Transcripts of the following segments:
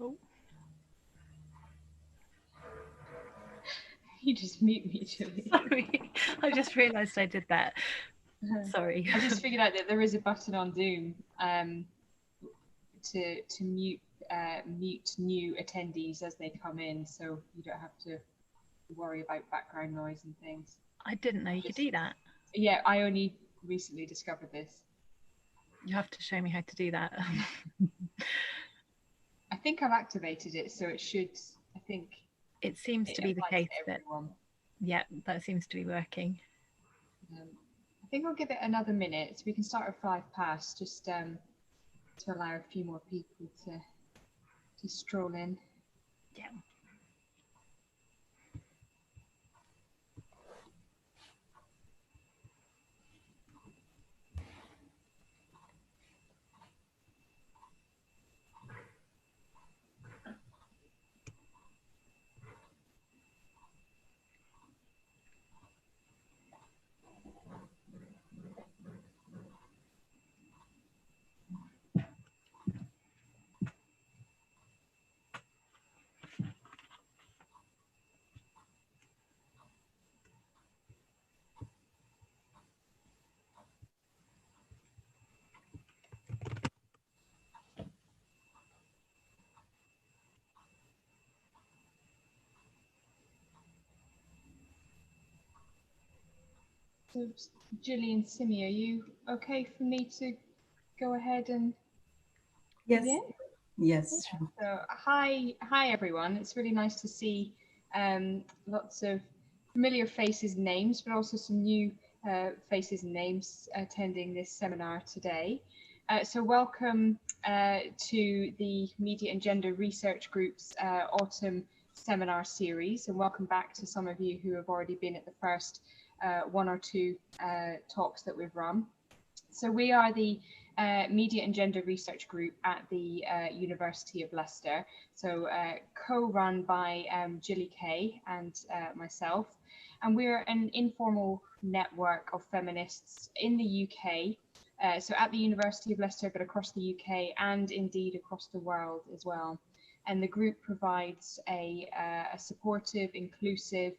Oh, you just mute me, Julie. sorry. I just realised I did that. Sorry. I just figured out that there is a button on Zoom to mute new attendees as they come in, so you don't have to worry about background noise and things. I didn't know you could do that. Yeah, I only recently discovered this. You have to show me how to do that. I think I've activated it, so it should. I think it seems to be the case that, yeah, that seems to be working. I think I'll give it another minute, so we can start at 5 past, just to allow a few more people to stroll in. Yeah. So, Julie and Simi, are you okay for me to go ahead and begin? Yes. Yeah. So, hi everyone. It's really nice to see lots of familiar faces and names, but also some new faces and names attending this seminar today. So welcome to the Media and Gender Research Group's autumn seminar series, and welcome back to some of you who have already been at the first one or two talks that we've run. So we are the Media and Gender Research Group at the University of Leicester, so co-run by Gilly Kay and myself, and we're an informal network of feminists in the UK, so at the University of Leicester, but across the UK and indeed across the world as well. And the group provides a supportive, inclusive,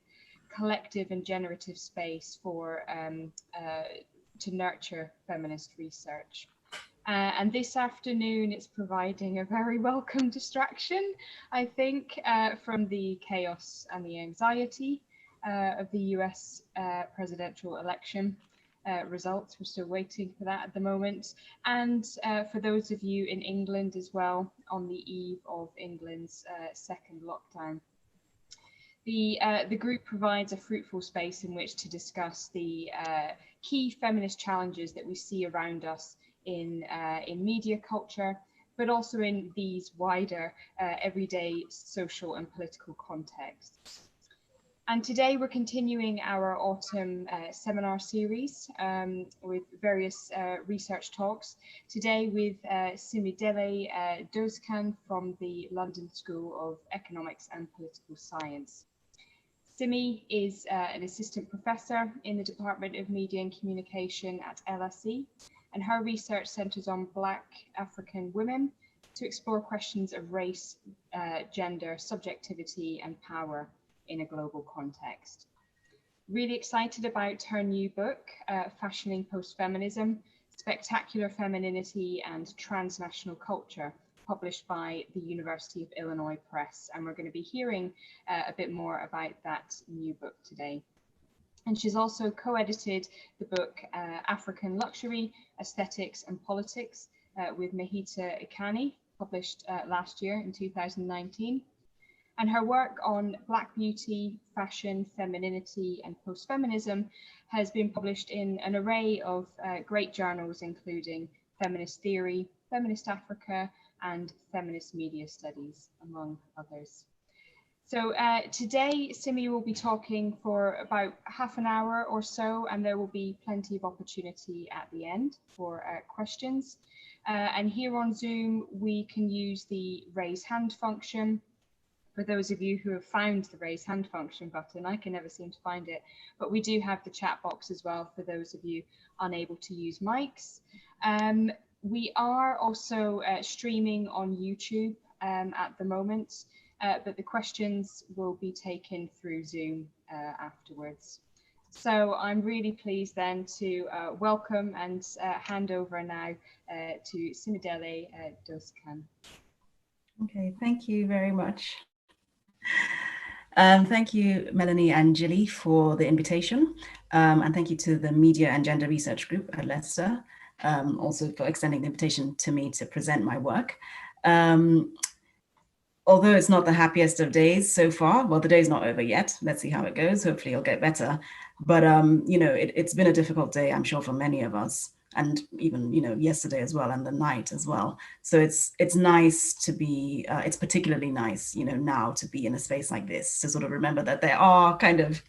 collective and generative space for to nurture feminist research. And this afternoon it's providing a very welcome distraction, I think, from the chaos and the anxiety of the US presidential election results. We're still waiting for that at the moment. And for those of you in England as well, on the eve of England's second lockdown. The group provides a fruitful space in which to discuss the key feminist challenges that we see around us in media culture, but also in these wider everyday social and political contexts. And today we're continuing our autumn seminar series with various research talks. Today with Simidele Dosekun from the London School of Economics and Political Science. Simi is an assistant professor in the Department of Media and Communication at LSE, and her research centres on Black African women to explore questions of race, gender, subjectivity and power in a global context. Really excited about her new book, Fashioning Post-Feminism, Spectacular Femininity and Transnational Culture, published by the University of Illinois Press. And we're going to be hearing a bit more about that new book today. And she's also co-edited the book African Luxury, Aesthetics and Politics with Mehita Ikani, published last year in 2019. And her work on Black beauty, fashion, femininity and post-feminism has been published in an array of great journals, including Feminist Theory, Feminist Africa, and Feminist Media Studies, among others. So today, Simi will be talking for about half an hour or so, and there will be plenty of opportunity at the end for questions. And here on Zoom, we can use the raise hand function. For those of you who have found the raise hand function button, I can never seem to find it, but we do have the chat box as well for those of you unable to use mics. We are also streaming on YouTube, at the moment, but the questions will be taken through Zoom afterwards. So I'm really pleased then to welcome and hand over now to Simidele Dosekun. Okay, thank you very much. Thank you, Melanie and Gilly, for the invitation. And thank you to the Media and Gender Research Group at Leicester, also for extending the invitation to me to present my work. Although it's not the happiest of days so far, well, the day's not over yet. Let's see how it goes. Hopefully it'll get better. But, it's been a difficult day, I'm sure, for many of us. And even, yesterday as well, and the night as well. So it's nice to be, it's particularly nice, now to be in a space like this, to sort of remember that there are kind of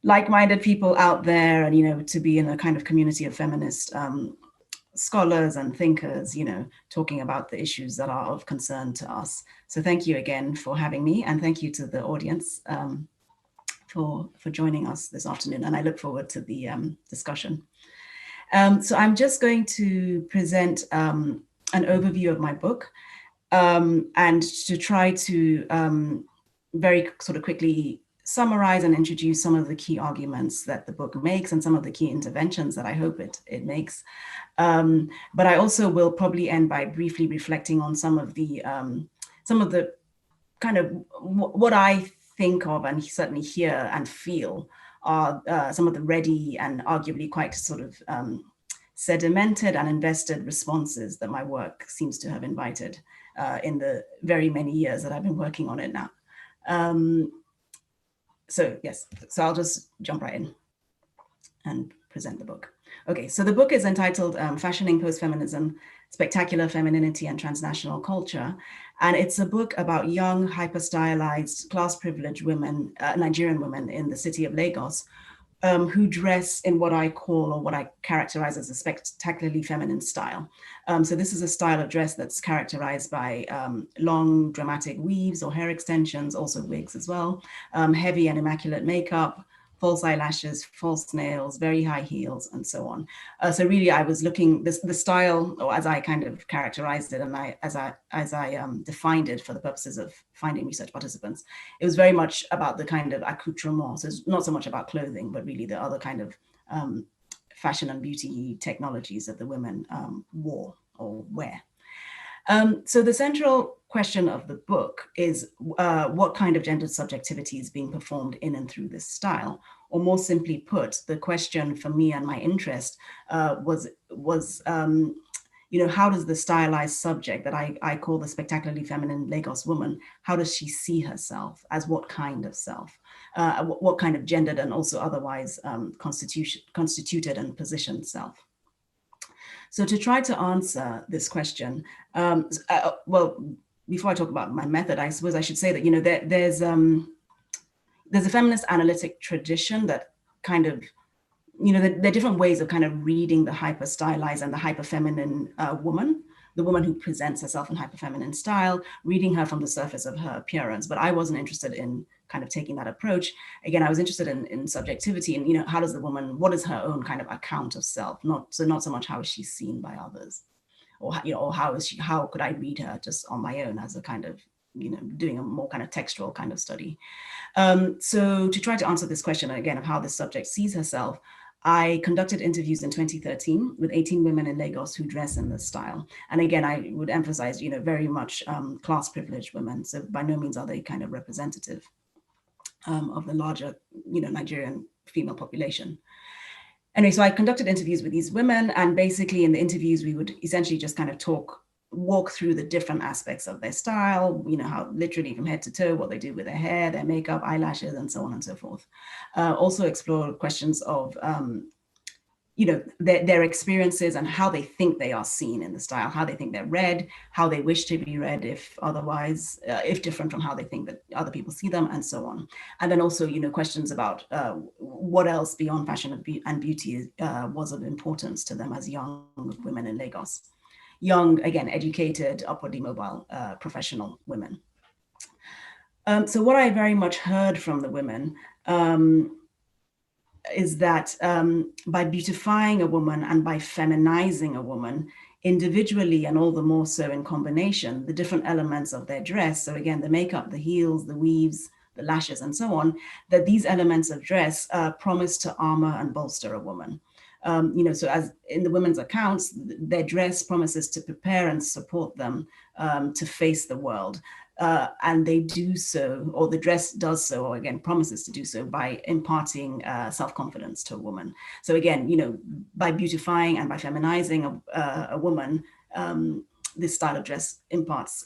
like-minded people out there, and, to be in a kind of community of feminist scholars and thinkers, talking about the issues that are of concern to us. So thank you again for having me, and thank you to the audience for joining us this afternoon. And I look forward to the discussion. So I'm just going to present an overview of my book and to try to very sort of quickly summarize and introduce some of the key arguments that the book makes and some of the key interventions that I hope it makes. But I also will probably end by briefly reflecting on some of the kind of what I think of and certainly hear and feel are some of the ready and arguably quite sort of sedimented and invested responses that my work seems to have invited in the very many years that I've been working on it now. So yes, so I'll just jump right in and present the book. Okay, so the book is entitled Fashioning Post-Feminism, Spectacular Femininity and Transnational Culture. And it's a book about young, hyper-stylized, class-privileged women, Nigerian women in the city of Lagos, who dress in what I call, or what I characterize as, a spectacularly feminine style. So this is a style of dress that's characterized by long, dramatic weaves or hair extensions, also wigs as well, heavy and immaculate makeup, false eyelashes, false nails, very high heels, and so on. So really, I was looking the style, or as I kind of characterized it, and as I defined it for the purposes of finding research participants, it was very much about the kind of accoutrement. So it's not so much about clothing, but really the other kind of fashion and beauty technologies that the women wore or wear. So the central question of the book is what kind of gendered subjectivity is being performed in and through this style? Or more simply put, the question for me and my interest was how does the stylized subject that I call the spectacularly feminine Lagos woman, how does she see herself? As what kind of self? What kind of gendered and also otherwise constituted and positioned self? So to try to answer this question, well, before I talk about my method, I suppose I should say that, there's a feminist analytic tradition that kind of, there are different ways of kind of reading the hyper stylized and the hyper feminine woman, the woman who presents herself in hyper feminine style, reading her from the surface of her appearance. But I wasn't interested in kind of taking that approach. Again, I was interested in subjectivity and, how does the woman, what is her own kind of account of self? Not so much how is she seen by others, or, or how could I read her just on my own as a kind of, doing a more kind of textual kind of study. So to try to answer this question again of how this subject sees herself, I conducted interviews in 2013 with 18 women in Lagos who dress in this style. And again, I would emphasize, very much class privileged women. So by no means are they kind of representative of the larger, Nigerian female population. Anyway, so I conducted interviews with these women, and basically in the interviews, we would essentially just kind of walk through the different aspects of their style, how literally from head to toe, what they do with their hair, their makeup, eyelashes, and so on and so forth. Also explore questions of, their experiences and how they think they are seen in the style, how they think they're read, how they wish to be read if otherwise, if different from how they think that other people see them, and so on. And then also, questions about what else beyond fashion and beauty was of importance to them as young women in Lagos. Young, again, educated, upwardly mobile, professional women. So what I very much heard from the women is that by beautifying a woman and by feminizing a woman, individually and all the more so in combination, the different elements of their dress, so again, the makeup, the heels, the weaves, the lashes, and so on, that these elements of dress promise to armor and bolster a woman. So as in the women's accounts, their dress promises to prepare and support them to face the world. And they do so, or the dress does so, or again, promises to do so by imparting self-confidence to a woman. So again, by beautifying and by feminizing a woman, this style of dress imparts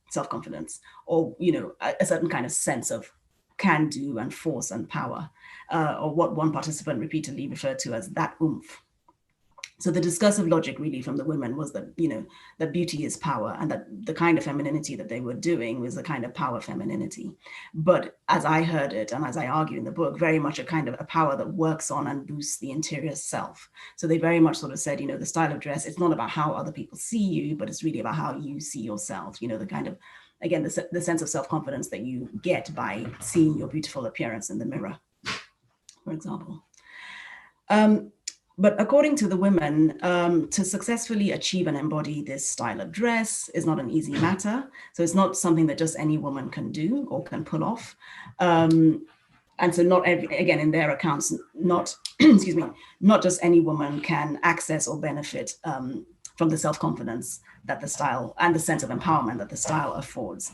self-confidence, or, a certain kind of sense of can do and force and power, or what one participant repeatedly referred to as that oomph. So the discursive logic really from the women was that, that beauty is power, and that the kind of femininity that they were doing was the kind of power femininity. But as I heard it, and as I argue in the book, very much a kind of a power that works on and boosts the interior self. So they very much sort of said, the style of dress, it's not about how other people see you, but it's really about how you see yourself, the kind of, again, the sense of self-confidence that you get by seeing your beautiful appearance in the mirror, for example. But according to the women, to successfully achieve and embody this style of dress is not an easy matter. So it's not something that just any woman can do or can pull off. And so not every, again, in their accounts, not, excuse me, not just any woman can access or benefit from the self-confidence that the style and the sense of empowerment that the style affords.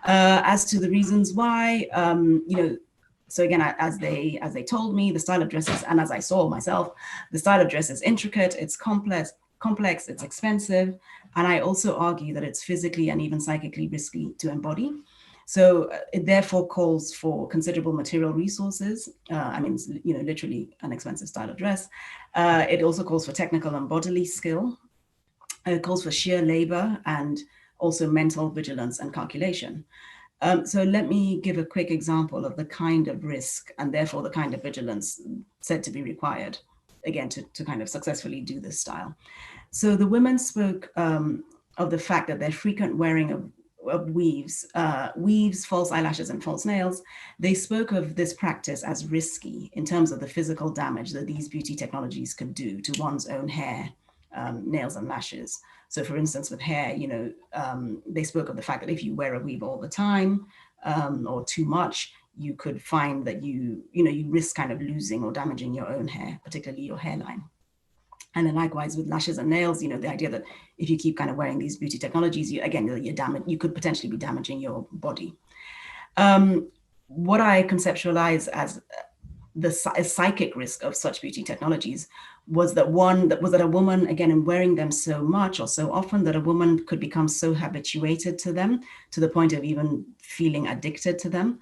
As to the reasons why, so again, as they told me, the style of dresses, and as I saw myself, the style of dress is intricate, it's complex, it's expensive, and I also argue that it's physically and even psychically risky to embody. So it therefore calls for considerable material resources. It's, literally an expensive style of dress. It also calls for technical and bodily skill. It calls for sheer labor and also mental vigilance and calculation. So let me give a quick example of the kind of risk and therefore the kind of vigilance said to be required, again, to kind of successfully do this style. So the women spoke of the fact that their frequent wearing of weaves, false eyelashes, and false nails, they spoke of this practice as risky in terms of the physical damage that these beauty technologies could do to one's own hair, nails, and lashes. So for instance, with hair, they spoke of the fact that if you wear a weave all the time or too much, you could find that you risk kind of losing or damaging your own hair, particularly your hairline. And then likewise with lashes and nails, the idea that if you keep kind of wearing these beauty technologies, you could potentially be damaging your body. What I conceptualize as the psychic risk of such beauty technologies was that a woman, again, in wearing them so much or so often, that a woman could become so habituated to them to the point of even feeling addicted to them,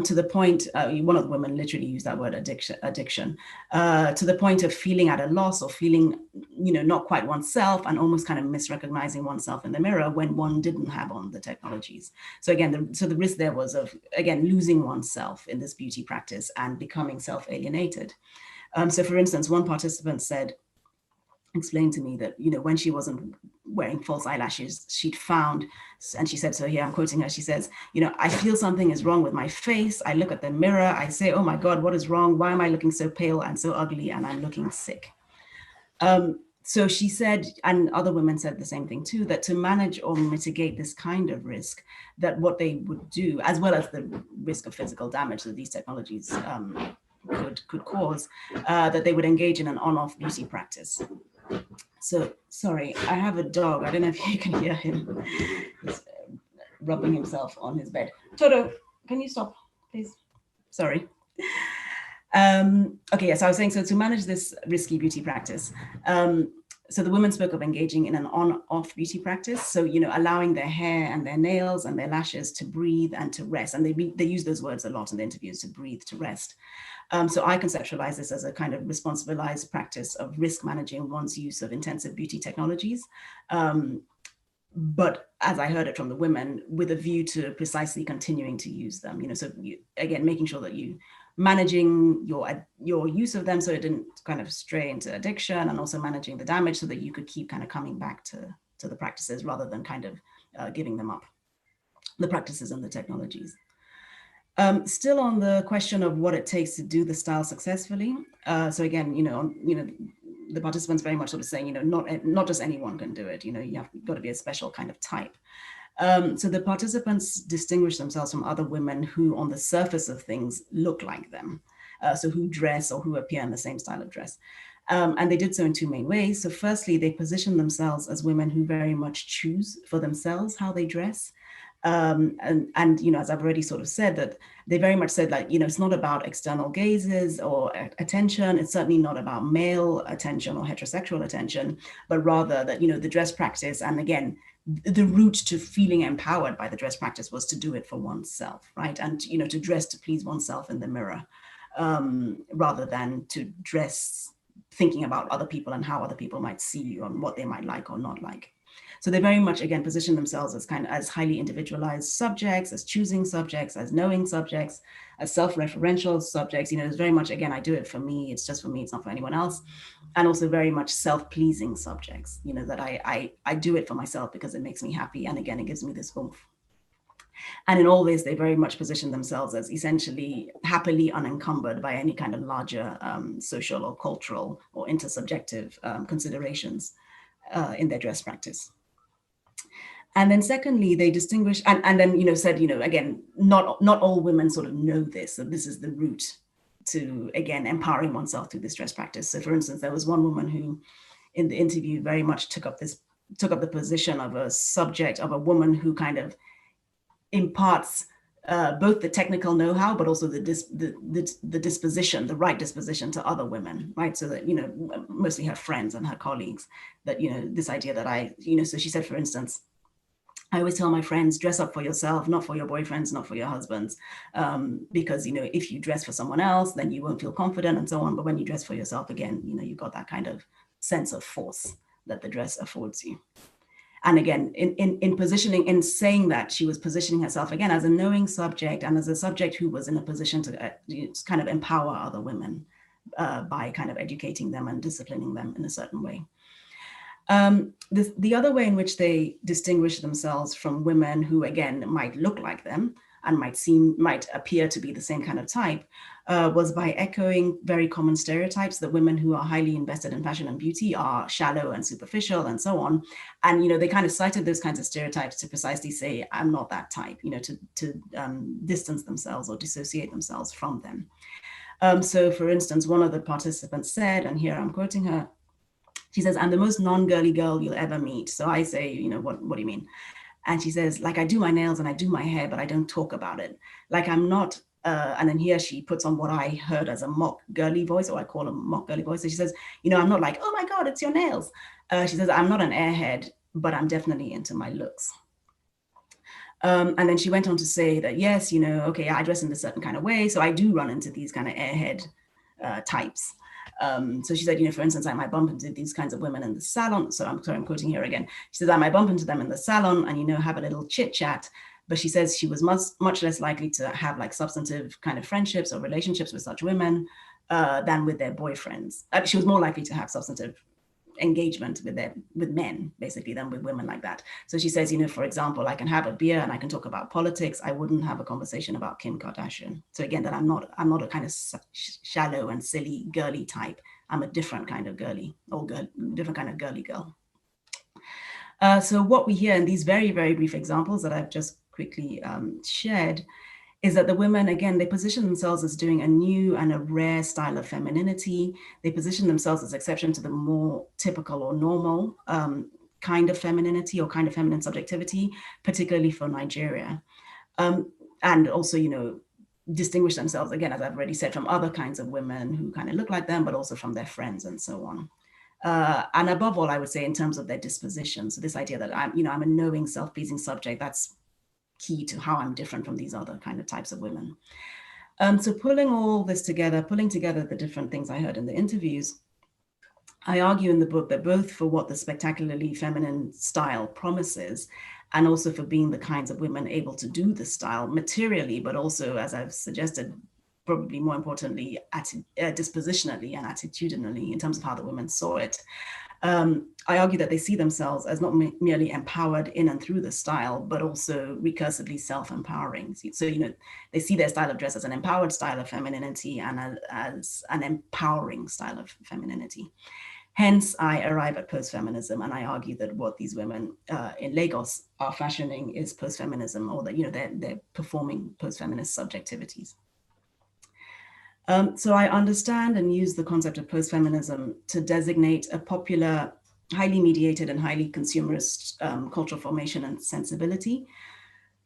to the point, one of the women literally used that word addiction, to the point of feeling at a loss or feeling, not quite oneself and almost kind of misrecognizing oneself in the mirror when one didn't have on the technologies. So again, the risk there was of, again, losing oneself in this beauty practice and becoming self-alienated. So for instance, one participant explained to me that, when she wasn't wearing false eyelashes, she'd found, and she said, so here I'm quoting her, she says, I feel something is wrong with my face. I look at the mirror, I say, oh my God, what is wrong? Why am I looking so pale and so ugly? And I'm looking sick. So she said, and other women said the same thing too, that to manage or mitigate this kind of risk, that what they would do, as well as the risk of physical damage that these technologies could cause, that they would engage in an on-off beauty practice. So, sorry, I have a dog. I don't know if you can hear him. He's rubbing himself on his bed. Toto, can you stop, please? Sorry. Okay, yes, I was saying, so to manage this risky beauty practice, so the women spoke of engaging in an on-off beauty practice. So, allowing their hair and their nails and their lashes to breathe and to rest. And they use those words a lot in the interviews, to breathe, to rest. So I conceptualize this as a kind of responsibilized practice of risk managing one's use of intensive beauty technologies. But as I heard it from the women, with a view to precisely continuing to use them, so again, making sure that you managing your use of them so it didn't kind of stray into addiction, and also managing the damage so that you could keep kind of coming back to the practices rather than kind of giving them up, the practices and the technologies. Still on the question of what it takes to do the style successfully. So again, the participants very much sort of saying, not just anyone can do it. You've got to be a special kind of type. So the participants distinguish themselves from other women who on the surface of things look like them. So who dress or who appear in the same style of dress. And they did so in two main ways. So firstly, they position themselves as women who very much choose for themselves how they dress. And as I've already sort of said, that they very much said, like, it's not about external gazes or attention. It's certainly not about male attention or heterosexual attention, but rather that, the dress practice, and again, the route to feeling empowered by the dress practice was to do it for oneself, right? And, to dress to please oneself in the mirror, rather than to dress thinking about other people and how other people might see you and what they might like or not like. So they very much, again, position themselves as highly individualized subjects, as choosing subjects, as knowing subjects, as self-referential subjects. It's very much, again, I do it for me. It's just for me. It's not for anyone else. And also very much self-pleasing subjects, that I do it for myself because it makes me happy. And again, it gives me this oomph. And in all this, they very much position themselves as essentially happily unencumbered by any kind of larger social or cultural or intersubjective considerations in their dress practice. And then secondly, they distinguish, and then, said, again, not all women sort of know this, so this is the route to, again, empowering oneself through this dress practice. So for instance, there was one woman who in the interview very much took up the position of a woman who kind of imparts both the technical know-how, but also the disposition, the right disposition to other women, right? So that, mostly her friends and her colleagues, that, this idea that so she said, for instance, I always tell my friends, dress up for yourself, not for your boyfriends, not for your husbands, because, if you dress for someone else, then you won't feel confident and so on. But when you dress for yourself, again, you've got that kind of sense of force that the dress affords you. And again, in positioning, in saying that, she was positioning herself again as a knowing subject and as a subject who was in a position to kind of empower other women by kind of educating them and disciplining them in a certain way. The other way in which they distinguish themselves from women who, again, might look like them and might appear to be the same kind of type was by echoing very common stereotypes that women who are highly invested in fashion and beauty are shallow and superficial and so on. And, they kind of cited those kinds of stereotypes to precisely say, I'm not that type, to distance themselves or dissociate themselves from them. So for instance, one of the participants said, and here I'm quoting her, she says, I'm the most non-girly girl you'll ever meet. So I say, what do you mean? And she says, like, I do my nails and I do my hair, but I don't talk about it. Like, I'm not, and then here she puts on what I heard as a mock girly voice, or I call a mock girly voice. So she says, I'm not like, oh my God, it's your nails. She says, I'm not an airhead, but I'm definitely into my looks. And then she went on to say that, yes, okay, I dress in a certain kind of way. So I do run into these kind of airhead types. So she said, for instance, I might bump into these kinds of women in the salon. So I'm quoting here again. She says, I might bump into them in the salon and, have a little chit chat. But she says she was much less likely to have like substantive kind of friendships or relationships with such women than with their boyfriends. She was more likely to have substantive engagement with men basically than with women like that. So she says, for example, I can have a beer and I can talk about politics. I wouldn't have a conversation about Kim Kardashian. So again, that I'm not a kind of shallow and silly girly type. I'm a different kind of girly different kind of girly girl. So what we hear in these very, very brief examples that I've just quickly shared is that the women, again, they position themselves as doing a new and a rare style of femininity. They position themselves as exception to the more typical or normal kind of femininity or kind of feminine subjectivity, particularly for Nigeria. And also, distinguish themselves, again, as I've already said, from other kinds of women who kind of look like them, but also from their friends and so on. And above all, I would say in terms of their disposition. So this idea that I'm a knowing, self-pleasing subject, that's key to how I'm different from these other kind of types of women. So pulling all this together, pulling together the different things I heard in the interviews, I argue in the book that both for what the spectacularly feminine style promises, and also for being the kinds of women able to do the style materially, but also, as I've suggested, probably more importantly, dispositionally and attitudinally in terms of how the women saw it. I argue that they see themselves as not merely empowered in and through the style, but also recursively self-empowering. So, they see their style of dress as an empowered style of femininity and as an empowering style of femininity. Hence, I arrive at post-feminism, and I argue that what these women in Lagos are fashioning is post-feminism, or that, you know, they're performing post-feminist subjectivities. So I understand and use the concept of post-feminism to designate a popular, highly mediated and highly consumerist cultural formation and sensibility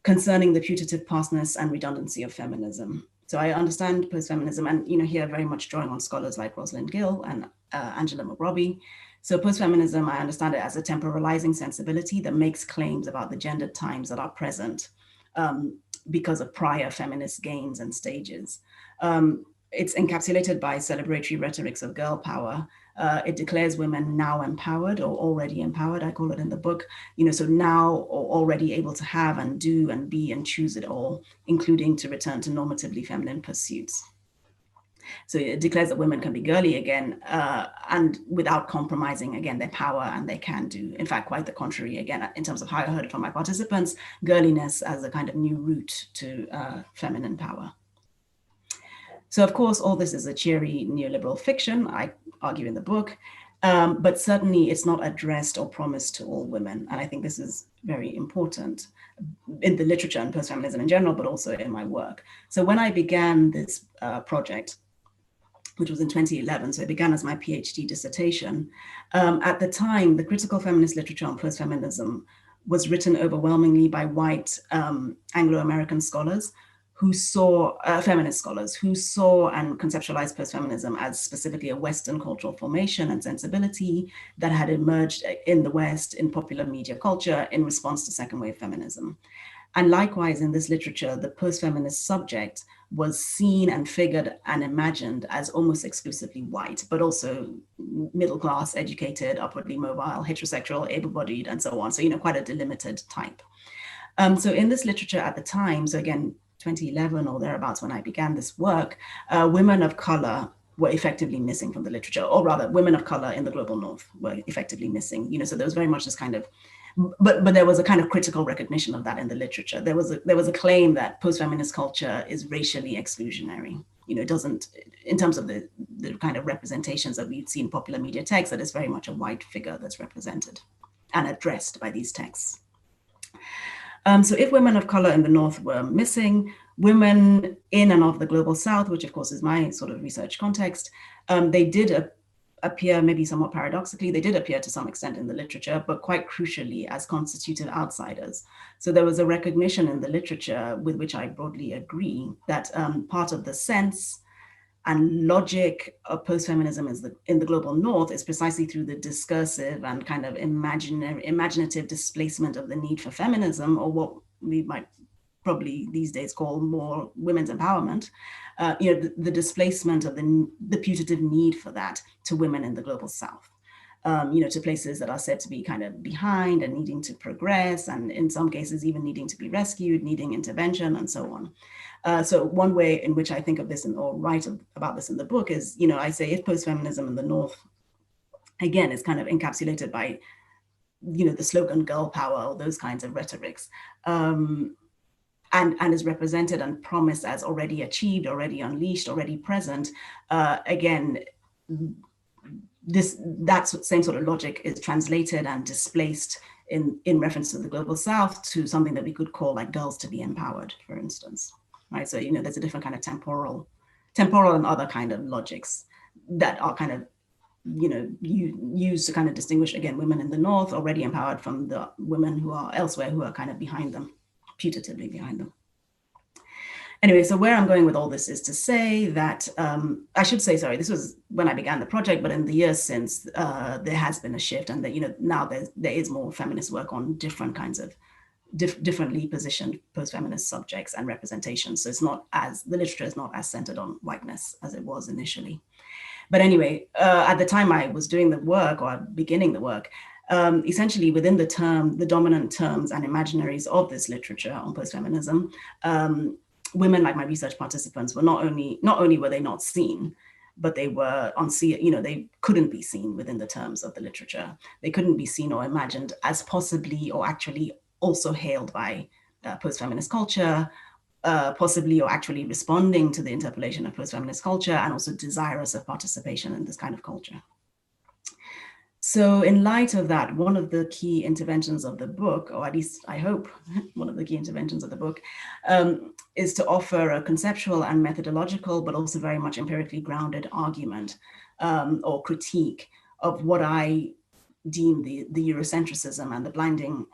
concerning the putative pastness and redundancy of feminism. So I understand post-feminism, and, you know, here very much drawing on scholars like Rosalind Gill and Angela McRobbie. So post-feminism, I understand it as a temporalizing sensibility that makes claims about the gendered times that are present because of prior feminist gains and stages. It's encapsulated by celebratory rhetorics of girl power. It declares women now empowered or already empowered, I call it in the book, you know, so now or already able to have and do and be and choose it all, including to return to normatively feminine pursuits. So it declares that women can be girly again, and without compromising, again, their power, and they can do, in fact, quite the contrary. Again, in terms of how I heard it from my participants, girliness as a kind of new route to feminine power. So of course, all this is a cheery neoliberal fiction, I argue in the book, but certainly it's not addressed or promised to all women. And I think this is very important in the literature and post-feminism in general, but also in my work. So when I began this project, which was in 2011, so it began as my PhD dissertation, at the time, the critical feminist literature on post-feminism was written overwhelmingly by white Anglo-American scholars who saw, feminist scholars, who saw and conceptualized post-feminism as specifically a Western cultural formation and sensibility that had emerged in the West in popular media culture in response to second wave feminism. And likewise, in this literature, the post-feminist subject was seen and figured and imagined as almost exclusively white, but also middle class, educated, upwardly mobile, heterosexual, able-bodied, and so on. So, you know, quite a delimited type. So in this literature at the time, so again, 2011 or thereabouts when I began this work, women of color were effectively missing from the literature, or rather women of color in the global north were effectively missing, you know, so there was very much this kind of, but there was a kind of critical recognition of that in the literature. There was a claim that post-feminist culture is racially exclusionary. You know, it doesn't, in terms of the kind of representations that we've seen in popular media texts, that is very much a white figure that's represented and addressed by these texts. So if women of color in the North were missing, women in and of the global South, which of course is my sort of research context, they did appear, maybe somewhat paradoxically, they did appear to some extent in the literature, but quite crucially as constitutive outsiders. So there was a recognition in the literature with which I broadly agree that part of the sense and logic of post-feminism in the global North is precisely through the discursive and kind of imaginative displacement of the need for feminism, or what we might probably these days call more women's empowerment, you know, the displacement of the putative need for that to women in the global South. You know, to places that are said to be kind of behind and needing to progress, and in some cases even needing to be rescued, needing intervention, and so on. So one way in which I think of this or write about this in the book is, you know, I say if post-feminism in the North, again, is kind of encapsulated by, you know, the slogan girl power or those kinds of rhetorics, and is represented and promised as already achieved, already unleashed, already present, again, that same sort of logic is translated and displaced in reference to the global South to something that we could call like girls to be empowered, for instance, right? So, you know, there's a different kind of temporal and other kind of logics that are kind of, you know, used to kind of distinguish, again, women in the North already empowered from the women who are elsewhere who are kind of behind them, putatively behind them. Anyway, so where I'm going with all this is to say that, I should say, sorry, this was when I began the project, but in the years since, there has been a shift, and that, you know, now there is more feminist work on different kinds of, differently positioned post-feminist subjects and representations. So it's not as, the literature is not as centered on whiteness as it was initially. But anyway, at the time I was doing the work, or beginning the work, essentially within the dominant terms and imaginaries of this literature on post-feminism, women, like my research participants, were not only were they not seen, but they were you know, they couldn't be seen within the terms of the literature. They couldn't be seen or imagined as possibly or actually also hailed by post-feminist culture, possibly or actually responding to the interpellation of post-feminist culture, and also desirous of participation in this kind of culture. So in light of that, one of the key interventions of the book, or at least I hope one of the key interventions of the book, is to offer a conceptual and methodological, but also very much empirically grounded argument or critique of what I deem the Eurocentricism and the blinding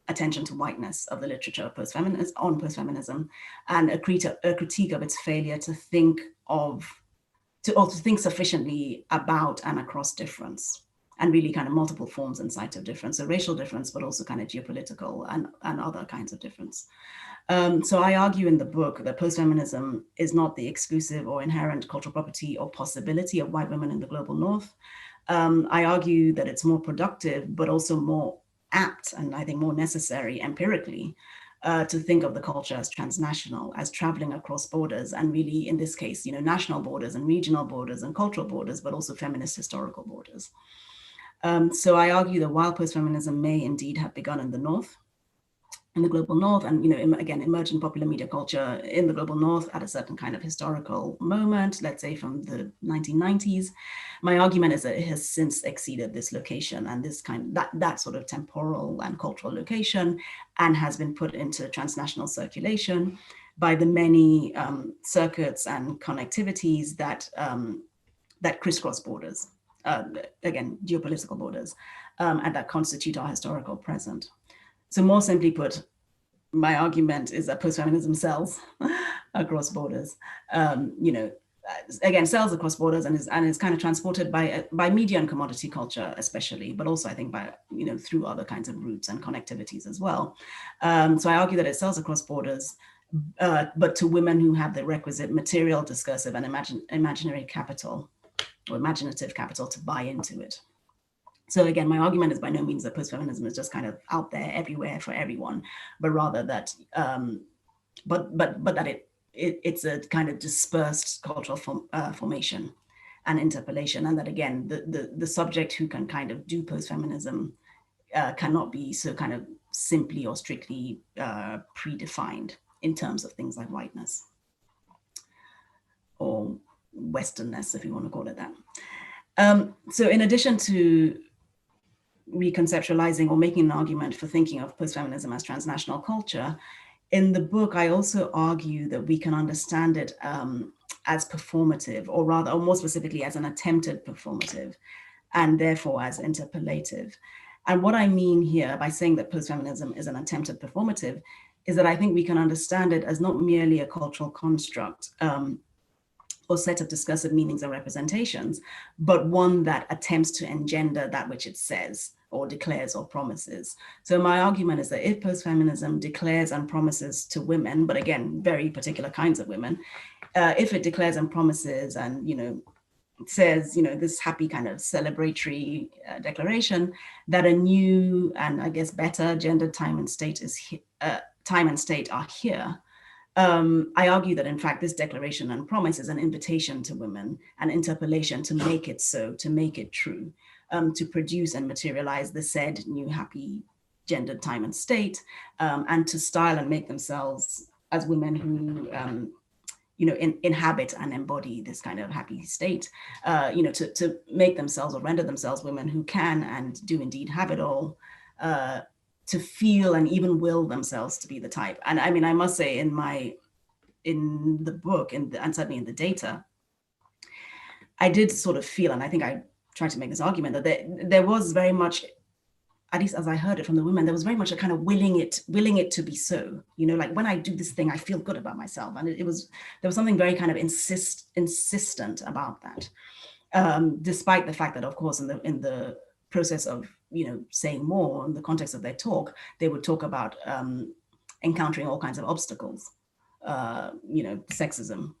attention to whiteness of the literature of on post-feminism, and a critique of its failure to think sufficiently about and across difference, and really kind of multiple forms and sites of difference, so racial difference, but also kind of geopolitical and other kinds of difference. So I argue in the book that post-feminism is not the exclusive or inherent cultural property or possibility of white women in the global north. I argue that it's more productive, but also more apt, and I think more necessary empirically, to think of the culture as transnational, as traveling across borders, and really, in this case, national borders and regional borders and cultural borders, but also feminist historical borders. So I argue that while post-feminism may indeed have begun in the North, in the global North, and again, emergent popular media culture in the global North at a certain kind of historical moment, let's say from the 1990s, my argument is that it has since exceeded this location and this that sort of temporal and cultural location, and has been put into transnational circulation by the many circuits and connectivities that crisscross borders, again, geopolitical borders, and that constitute our historical present. So more simply put, my argument is that post-feminism sells across borders, again, sells across borders and is kind of transported by media and commodity culture, especially, but also I think by, through other kinds of routes and connectivities as well. So I argue that it sells across borders, but to women who have the requisite material, discursive, and imaginary capital, or imaginative capital, to buy into it. So again, my argument is by no means that post-feminism is just kind of out there everywhere for everyone, but rather that, but that it's a kind of dispersed cultural formation and interpellation, and that again, the subject who can kind of do post-feminism cannot be so kind of simply or strictly predefined in terms of things like whiteness or Westernness, if you want to call it that. So in addition to reconceptualizing or making an argument for thinking of post-feminism as transnational culture, in the book, I also argue that we can understand it as performative, or rather, or more specifically, as an attempted performative, and therefore as interpellative. And what I mean here by saying that post-feminism is an attempted performative is that I think we can understand it as not merely a cultural construct or set of discursive meanings and representations, but one that attempts to engender that which it says or declares or promises. So my argument is that if post-feminism declares and promises to women, but again, very particular kinds of women, if it declares and promises and, says, this happy kind of celebratory declaration that a new and I guess better gendered time and state are here, I argue that in fact this declaration and promise is an invitation to women, an interpellation to make it so, to make it true, to produce and materialize the said new happy gendered time and state, and to style and make themselves as women who inhabit and embody this kind of happy state, to make themselves or render themselves women who can and do indeed have it all, to feel and even will themselves to be the type. And I mean, I must say in the book and certainly in the data, I did sort of feel, and I think I tried to make this argument, that there was very much, at least as I heard it from the women, there was very much a kind of willing it to be so, like when I do this thing, I feel good about myself. And there was something very kind of insistent about that, despite the fact that, of course, in the process of, saying more in the context of their talk, they would talk about encountering all kinds of obstacles, sexism,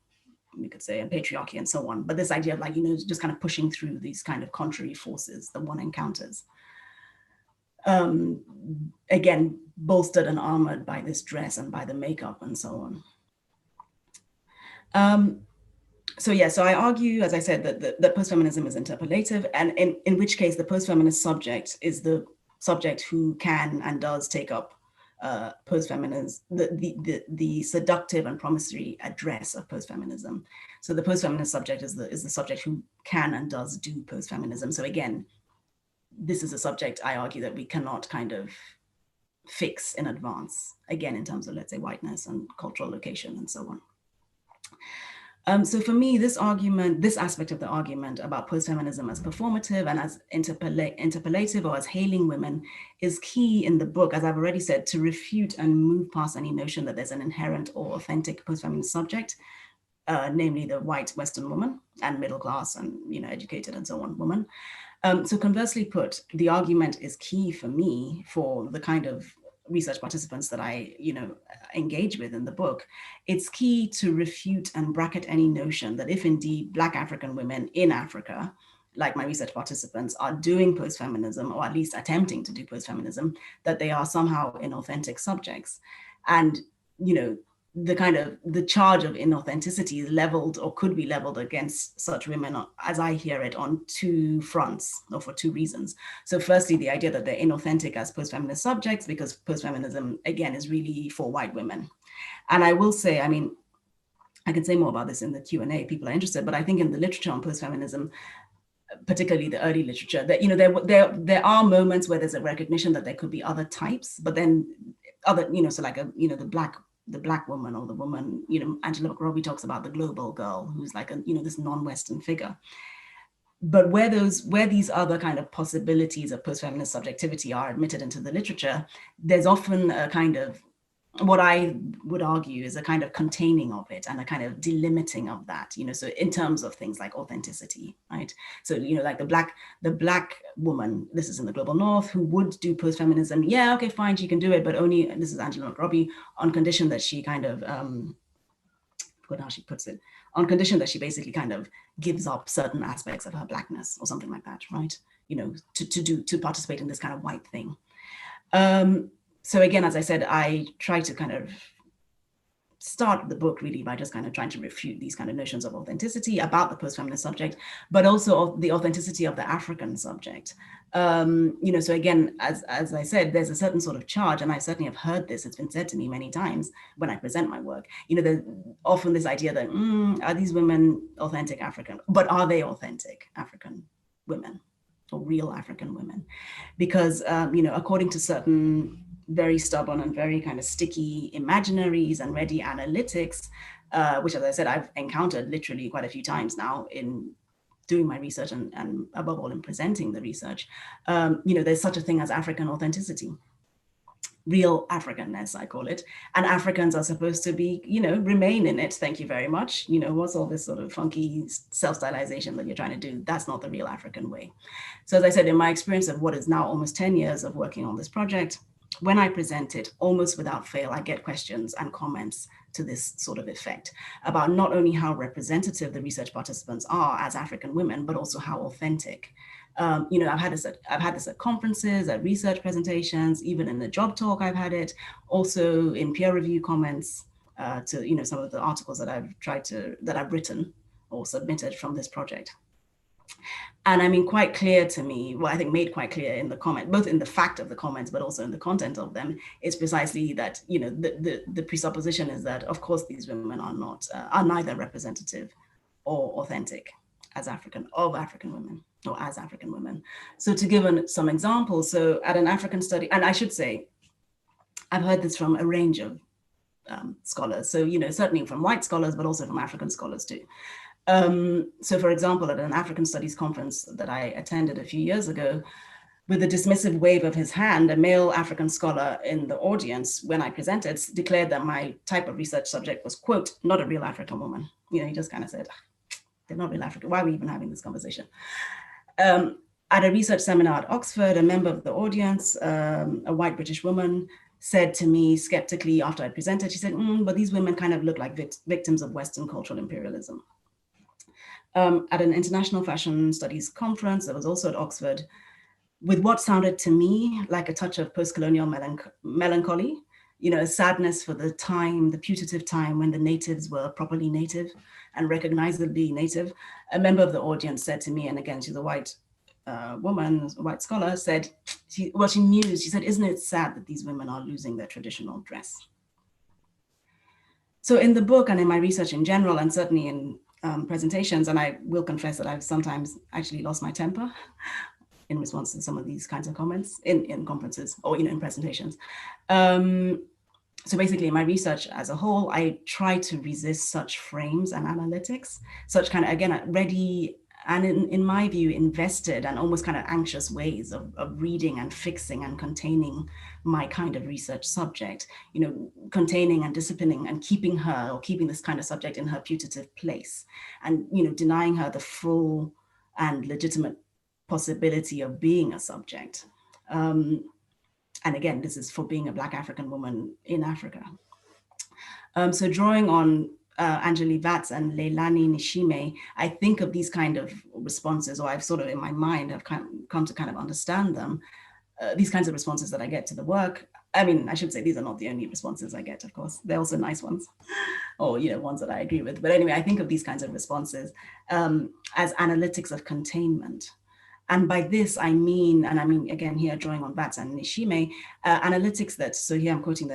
we could say, and patriarchy and so on. But this idea of like, just kind of pushing through these kind of contrary forces that one encounters. Again, bolstered and armored by this dress and by the makeup and so on. So I argue, as I said, that post-feminism is interpellative, and in which case the post-feminist subject is the subject who can and does take up post-feminism, the seductive and promissory address of post-feminism. So the post-feminist subject is the subject who can and does do post-feminism. So again, this is a subject I argue that we cannot kind of fix in advance, again, in terms of, let's say, whiteness and cultural location and so on. So for me, this aspect of the argument about post-feminism as performative and as interpellative or as hailing women is key in the book, as I've already said, to refute and move past any notion that there's an inherent or authentic post-feminist subject, namely the white Western woman and middle class and, you know, educated and so on woman. So conversely put, the argument is key for me for the kind of research participants that I, you know, engage with in the book. It's key to refute and bracket any notion that if indeed Black African women in Africa, like my research participants, are doing post-feminism, or at least attempting to do post-feminism, that they are somehow inauthentic subjects. And, you know, the charge of inauthenticity is leveled, or could be leveled, against such women, as I hear it, on two fronts, or for two reasons. So firstly, the idea that they're inauthentic as post-feminist subjects, because post-feminism, again, is really for white women. And I will say, I mean, I can say more about this in the Q&A, people are interested, but I think in the literature on post-feminism, particularly the early literature, that, you know, there are moments where there's a recognition that there could be other types, but then other, you know, so like, you know, the black woman, or the woman, you know, Angela McRobbie talks about the global girl, who's like a, you know, this non-Western figure. But where these other kind of possibilities of post-feminist subjectivity are admitted into the literature, there's often a kind of, what I would argue is a kind of containing of it and a kind of delimiting of that, you know, so in terms of things like authenticity, right? So, you know, like the black woman, this is in the global north, who would do post-feminism, yeah, okay, fine, she can do it, but only, and this is Angela McRobbie, on condition that she kind of, how she puts it, on condition that she basically kind of gives up certain aspects of her blackness or something like that, right? You know, to participate in this kind of white thing. So again, as I said, I try to kind of start the book really by just kind of trying to refute these kind of notions of authenticity about the post-feminist subject, but also the authenticity of the African subject. You know, so again, as I said, there's a certain sort of charge, and I certainly have heard this, it's been said to me many times when I present my work, you know, there's often this idea that, are these women authentic African, but are they authentic African women, or real African women? Because, you know, according to certain very stubborn and very kind of sticky imaginaries and ready analytics, which, as I said, I've encountered literally quite a few times now in doing my research and above all in presenting the research, you know, there's such a thing as African authenticity, real Africanness, I call it. And Africans are supposed to be, you know, remain in it. Thank you very much. You know, what's all this sort of funky self-stylization that you're trying to do? That's not the real African way. So as I said, in my experience of what is now almost 10 years of working on this project, when I present it, almost without fail, I get questions and comments to this sort of effect about not only how representative the research participants are as African women, but also how authentic. You know, I've had this at conferences, at research presentations, even in the job talk I've had it, also in peer review comments to, you know, some of the articles that I've written or submitted from this project. And I mean, quite clear to me, well, I think made quite clear in the comment, both in the fact of the comments, but also in the content of them, is precisely that, you know, the presupposition is that, of course, these women are neither representative or authentic as African women, or as African women. So to give some examples, so at an African study, and I should say, I've heard this from a range of scholars. So, you know, certainly from white scholars, but also from African scholars too. So for example, at an African Studies conference that I attended a few years ago, with a dismissive wave of his hand, a male African scholar in the audience, when I presented, declared that my type of research subject was, quote, not a real African woman. You know, he just kind of said, they're not real African. Why are we even having this conversation? At a research seminar at Oxford, a member of the audience, a white British woman, said to me skeptically after I presented, she said, but these women kind of look like victims of Western cultural imperialism. At an international fashion studies conference that was also at Oxford, with what sounded to me like a touch of post-colonial melancholy, you know, a sadness for the time, the putative time when the natives were properly native and recognizably native. A member of the audience said to me, and again, she's a white woman, a white scholar, said, she said, isn't it sad that these women are losing their traditional dress? So in the book and in my research in general, and certainly in presentations, and I will confess that I've sometimes actually lost my temper in response to some of these kinds of comments in conferences or, in presentations. So basically in my research as a whole, I try to resist such frames and analytics, such kind of, again, ready and in my view, invested and almost kind of anxious ways of reading and fixing and containing my kind of research subject, containing and disciplining and keeping her or keeping this kind of subject in her putative place and, denying her the full and legitimate possibility of being a subject. And again, this is for being a Black African woman in Africa. So drawing on Angeli Vatz and Leilani Nishime, I think of these kind of responses, or I've sort of in my mind have come to kind of understand them, these kinds of responses that I get to the work. I mean, I should say these are not the only responses I get, of course. They're also nice ones, or ones that I agree with. But anyway, I think of these kinds of responses as analytics of containment. And by this, I mean, again, here drawing on Vatz and Nishime, analytics that, so here I'm quoting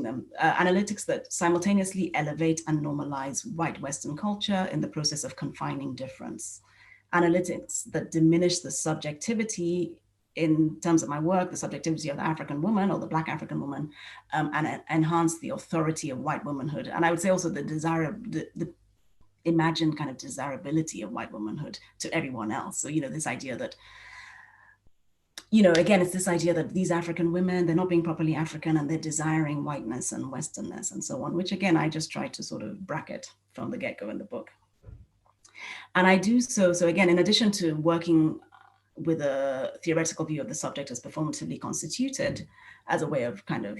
them, analytics that simultaneously elevate and normalize white Western culture in the process of confining difference. Analytics that diminish the subjectivity, in terms of my work, the subjectivity of the African woman or the Black African woman, and enhance the authority of white womanhood. And I would say also the imagined kind of desirability of white womanhood to everyone else. So, this idea that, again, it's this idea that these African women, they're not being properly African and they're desiring whiteness and Westernness and so on, which again, I just try to sort of bracket from the get-go in the book. And I do so again, in addition to working with a theoretical view of the subject as performatively constituted as a way of kind of,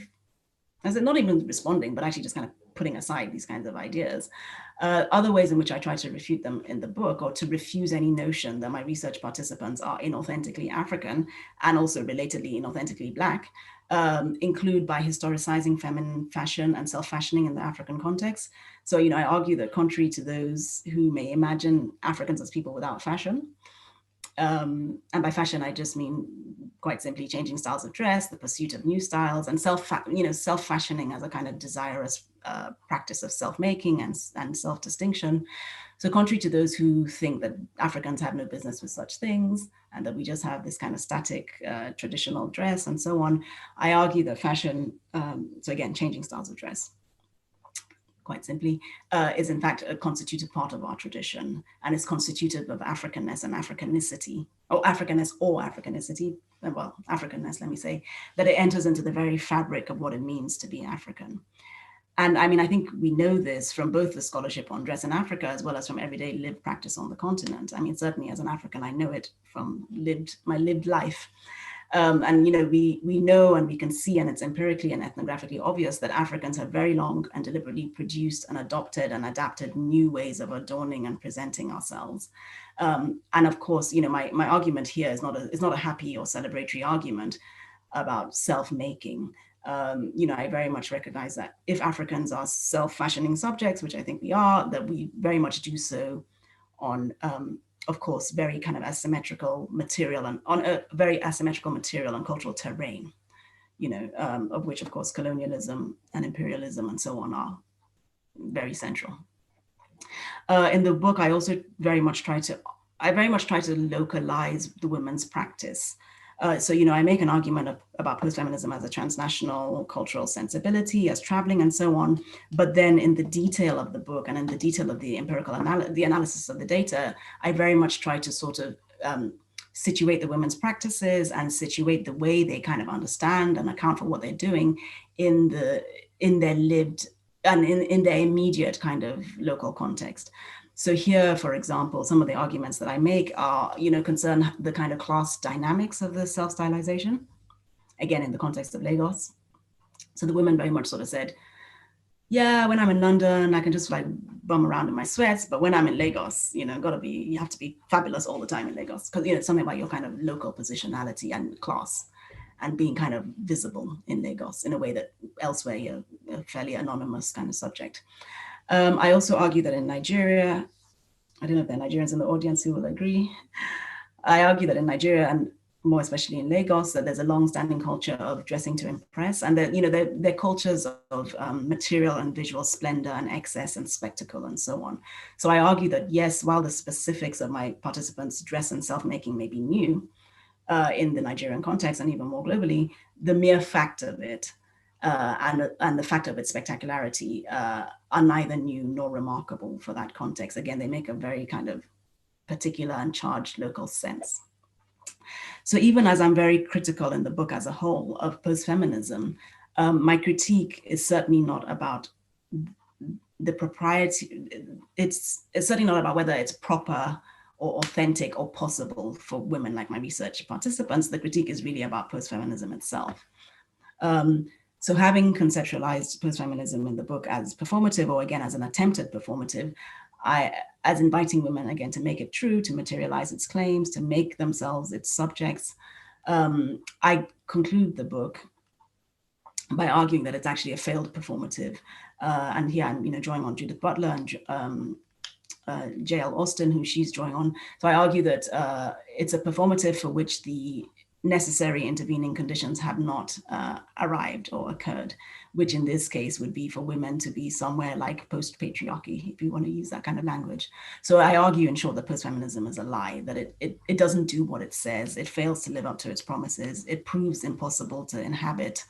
as not even responding, but actually just kind of putting aside these kinds of ideas. Other ways in which I try to refute them in the book, or to refuse any notion that my research participants are inauthentically African and also relatedly inauthentically Black, include by historicizing feminine fashion and self-fashioning in the African context. So, I argue that contrary to those who may imagine Africans as people without fashion, and by fashion, I just mean quite simply changing styles of dress, the pursuit of new styles, and self-fashioning as a kind of desirous practice of self-making and self-distinction. So contrary to those who think that Africans have no business with such things, and that we just have this kind of static traditional dress and so on, I argue that fashion, so again, changing styles of dress, quite simply, is in fact a constitutive part of our tradition, and is constitutive of Africanness and Africanicity, or Africanness or Africanicity, well, Africanness, let me say, that it enters into the very fabric of what it means to be African. And I think we know this from both the scholarship on dress in Africa, as well as from everyday lived practice on the continent. Certainly as an African, I know it from my lived life. And we know and we can see, and it's empirically and ethnographically obvious, that Africans have very long and deliberately produced and adopted and adapted new ways of adorning and presenting ourselves. And of course, my argument here is not a happy or celebratory argument about self-making. I very much recognize that if Africans are self-fashioning subjects, which I think we are, that we very much do so on of course, very kind of asymmetrical material and on a very asymmetrical material and cultural terrain, of which, of course, colonialism and imperialism and so on are very central. In the book, I also very much try to localize the women's practice. So, I make an argument about post-feminism as a transnational cultural sensibility, as traveling and so on. But then in the detail of the book and in the detail of the empirical analysis of the data, I very much try to sort of situate the women's practices and situate the way they kind of understand and account for what they're doing in their lived and in their immediate kind of local context. So here, for example, some of the arguments that I make are, concern the kind of class dynamics of the self-stylization, again, in the context of Lagos. So the women very much sort of said, yeah, when I'm in London, I can just like bum around in my sweats, but when I'm in Lagos, you have to be fabulous all the time in Lagos, because, it's something about your kind of local positionality and class and being kind of visible in Lagos in a way that elsewhere you're a fairly anonymous kind of subject. I also argue that in Nigeria, I don't know if there are Nigerians in the audience who will agree. I argue that in Nigeria, and more especially in Lagos, that there's a long-standing culture of dressing to impress, and that, they're cultures of material and visual splendor and excess and spectacle and so on. So I argue that, yes, while the specifics of my participants' dress and self-making may be new, in the Nigerian context and even more globally, the mere fact of it and the fact of its spectacularity are neither new nor remarkable for that context. Again, they make a very kind of particular and charged local sense. So even as I'm very critical in the book as a whole of post-feminism, my critique is certainly not about the propriety. It's certainly not about whether it's proper or authentic or possible for women like my research participants. The critique is really about post-feminism itself. So having conceptualized post-feminism in the book as performative, or again, as an attempted performative, as inviting women again to make it true, to materialize its claims, to make themselves its subjects, I conclude the book by arguing that it's actually a failed performative. And here I'm drawing on Judith Butler and J.L. Austin, who she's drawing on. So I argue that it's a performative for which the necessary intervening conditions have not arrived or occurred, which in this case would be for women to be somewhere like post-patriarchy, if you want to use that kind of language. So I argue, in short, that post-feminism is a lie, that it doesn't do what it says. It fails to live up to its promises. It proves impossible to inhabit.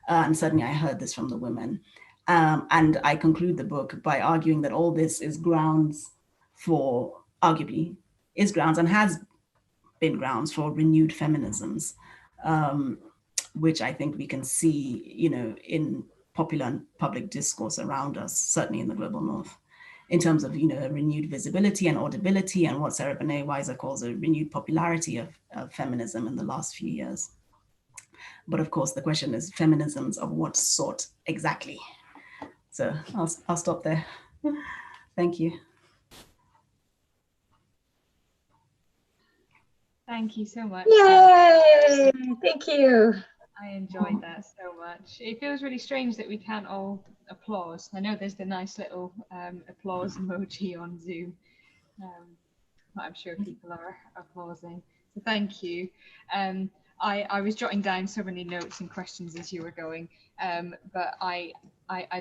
And certainly I heard this from the women. And I conclude the book by arguing that all this is grounds for, arguably, is grounds and has been grounds for renewed feminisms, which I think we can see, in popular and public discourse around us, certainly in the global north, in terms of, renewed visibility and audibility and what Sarah Banet-Weiser calls a renewed popularity of feminism in the last few years. But of course, the question is feminisms of what sort exactly? So I'll stop there. Thank you. Thank you so much. Yay! Thank you. I enjoyed that so much. It feels really strange that we can't all applause. I know there's the nice little applause emoji on Zoom, but I'm sure people are applauding. So thank you. I was jotting down so many notes and questions as you were going, but I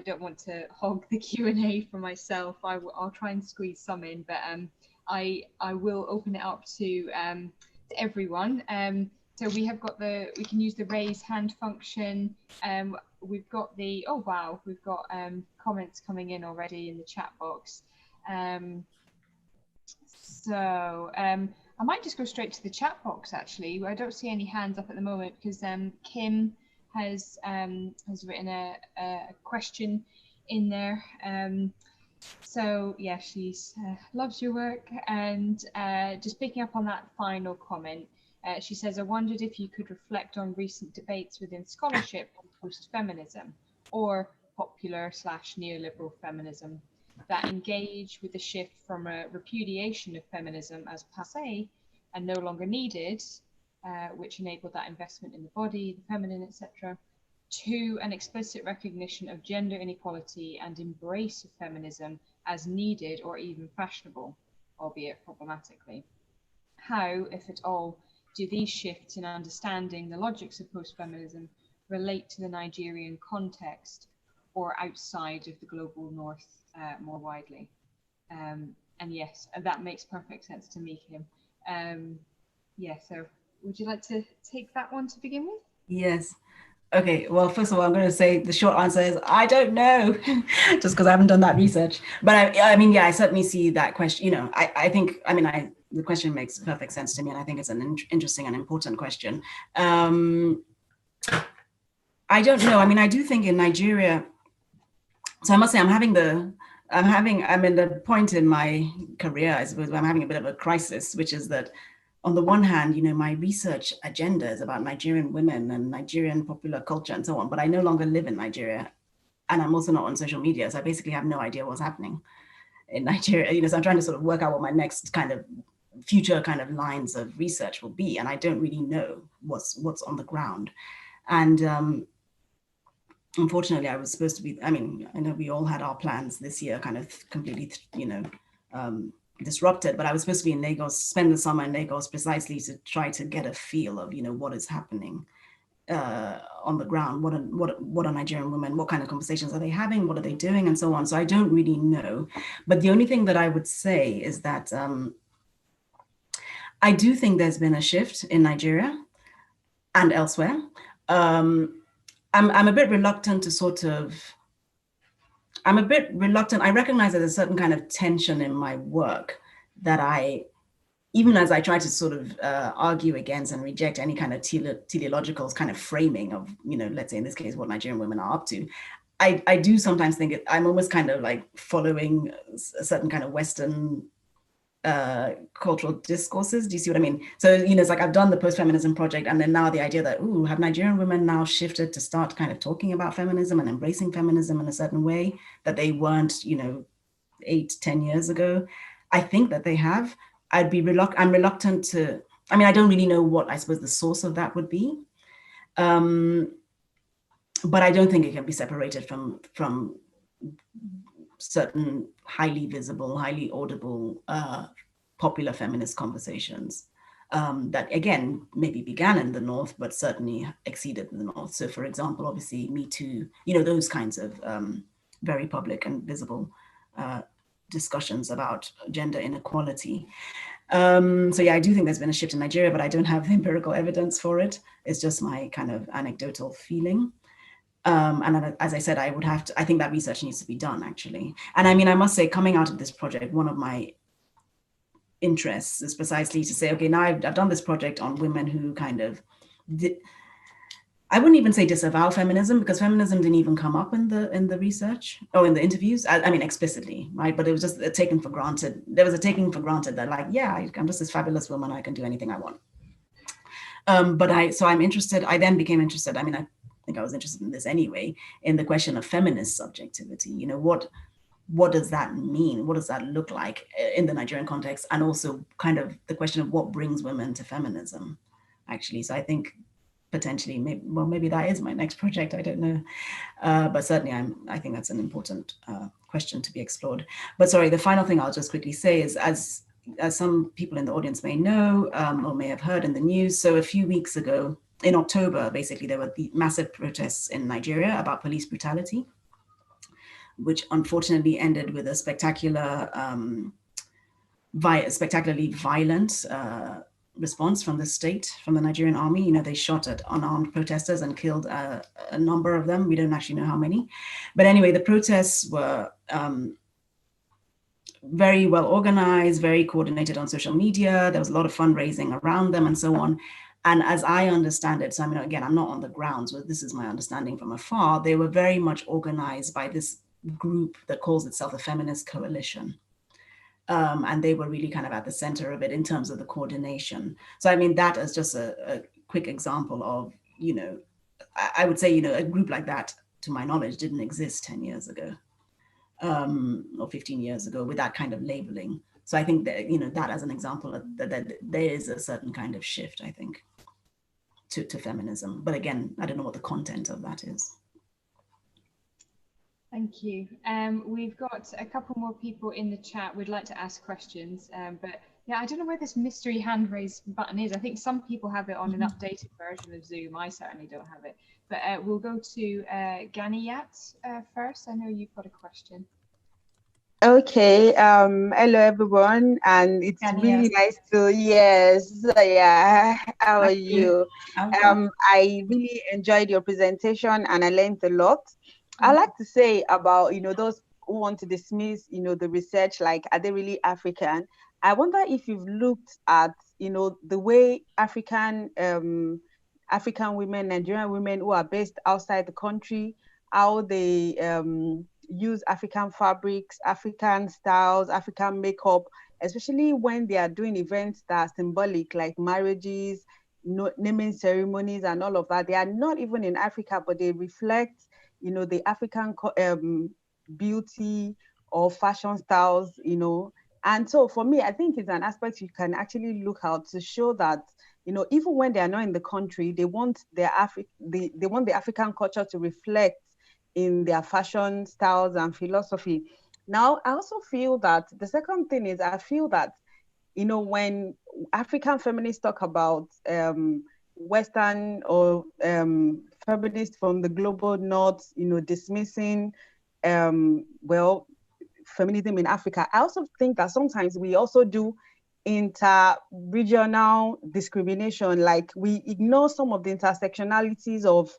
don't want to hog the Q&A for myself. I'll try and squeeze some in, but I will open it up to everyone. So we have got we can use the raise hand function. We've got oh wow, we've got comments coming in already in the chat box. So I might just go straight to the chat box actually. I don't see any hands up at the moment because Kim has written a question in there. So yeah, she loves your work, and just picking up on that final comment, she says, I wondered if you could reflect on recent debates within scholarship on post-feminism or popular/neoliberal feminism that engage with the shift from a repudiation of feminism as passé and no longer needed, which enabled that investment in the body, the feminine, etc., to an explicit recognition of gender inequality and embrace of feminism as needed or even fashionable, albeit problematically. How, if at all, do these shifts in understanding the logics of post-feminism relate to the Nigerian context or outside of the global north more widely? And yes, that makes perfect sense to me, Kim. Yeah, so would you like to take that one to begin with? Yes. Okay, well, first of all, I'm going to say the short answer is I don't know, just because I haven't done that research. But I mean, yeah, I certainly see that question. I think, the question makes perfect sense to me, and I think it's an interesting and important question. I don't know. I do think in Nigeria, so I must say I'm in the point in my career, I suppose, where I'm having a bit of a crisis, which is that on the one hand, my research agenda is about Nigerian women and Nigerian popular culture and so on, but I no longer live in Nigeria, and I'm also not on social media, so I basically have no idea what's happening in Nigeria. So I'm trying to sort of work out what my next kind of future kind of lines of research will be, and I don't really know what's on the ground. And unfortunately, I was supposed to be, I know we all had our plans this year kind of completely, disrupted, but I was supposed to be in Lagos, spend the summer in Lagos precisely to try to get a feel of, what is happening on the ground. What are Nigerian women? What kind of conversations are they having? What are they doing? And so on. So I don't really know. But the only thing that I would say is that I do think there's been a shift in Nigeria and elsewhere. I'm a bit reluctant to sort of, I recognize that there's a certain kind of tension in my work that even as I try to sort of argue against and reject any kind of teleological kind of framing of, let's say in this case, what Nigerian women are up to, I do sometimes think I'm almost kind of like following a certain kind of Western cultural discourses. Do you see what I mean? So, it's like I've done the post-feminism project, and then now the idea that, have Nigerian women now shifted to start kind of talking about feminism and embracing feminism in a certain way that they weren't, 8-10 years ago? I think that they have. I'm reluctant to, I don't really know what I suppose the source of that would be. But I don't think it can be separated from certain highly visible, highly audible, popular feminist conversations that, again, maybe began in the North, but certainly exceeded the North. So, for example, obviously, Me Too, those kinds of very public and visible discussions about gender inequality. So yeah, I do think there's been a shift in Nigeria, but I don't have empirical evidence for it. It's just my kind of anecdotal feeling. And as I said, I think that research needs to be done, actually. And I must say, coming out of this project, one of my interests is precisely to say, okay, now I've done this project on women who kind of, I wouldn't even say disavow feminism, because feminism didn't even come up in the research or in the interviews. explicitly, right? But it was just taken for granted. There was a taking for granted that, like, yeah, I'm just this fabulous woman, I can do anything I want. So I'm interested. I then became interested. I think I was interested in this anyway, in the question of feminist subjectivity. What does that mean? What does that look like in the Nigerian context? And also kind of the question of what brings women to feminism, actually. So I think potentially, maybe that is my next project, I don't know. But certainly I think that's an important question to be explored. But sorry, the final thing I'll just quickly say is, as some people in the audience may know or may have heard in the news, so a few weeks ago, in October, basically, there were the massive protests in Nigeria about police brutality, which unfortunately ended with a spectacularly violent response from the state, from the Nigerian army. They shot at unarmed protesters and killed a number of them. We don't actually know how many. But anyway, the protests were very well organized, very coordinated on social media. There was a lot of fundraising around them and so on. And as I understand it, so again, I'm not on the ground, so this is my understanding from afar, they were very much organized by this group that calls itself a feminist coalition. And they were really kind of at the center of it in terms of the coordination. So that is just a quick example of, I would say, a group like that, to my knowledge, didn't exist 10 years ago. Or 15 years ago, with that kind of labeling. So I think that, that as an example of that there is a certain kind of shift, I think, to feminism. But again, I don't know what the content of that is. Thank you. We've got a couple more people in the chat would like to ask questions, but yeah, I don't know where this mystery hand raise button is. I think some people have it on an updated version of Zoom. I certainly don't have it. But we'll go to Ganiyat first. I know you've got a question. Okay. Hello, everyone, and it's really nice to. Yes. Yeah. How are you? I really enjoyed your presentation, and I learned a lot. I like to say about those who want to dismiss the research, like, are they really African? I wonder if you've looked at the way African women, Nigerian women who are based outside the country, how they use African fabrics, African styles, African makeup, especially when they are doing events that are symbolic, like marriages, naming ceremonies, and all of that. They are not even in Africa, but they reflect the African beauty or fashion styles, And so for me, I think it's an aspect you can actually look out to show that, even when they are not in the country, they want the African culture to reflect in their fashion styles and philosophy. Now, I also feel that the second thing is, I feel that, when African feminists talk about Western or feminists from the global North, dismissing, feminism in Africa, I also think that sometimes we also do inter-regional discrimination, like we ignore some of the intersectionalities of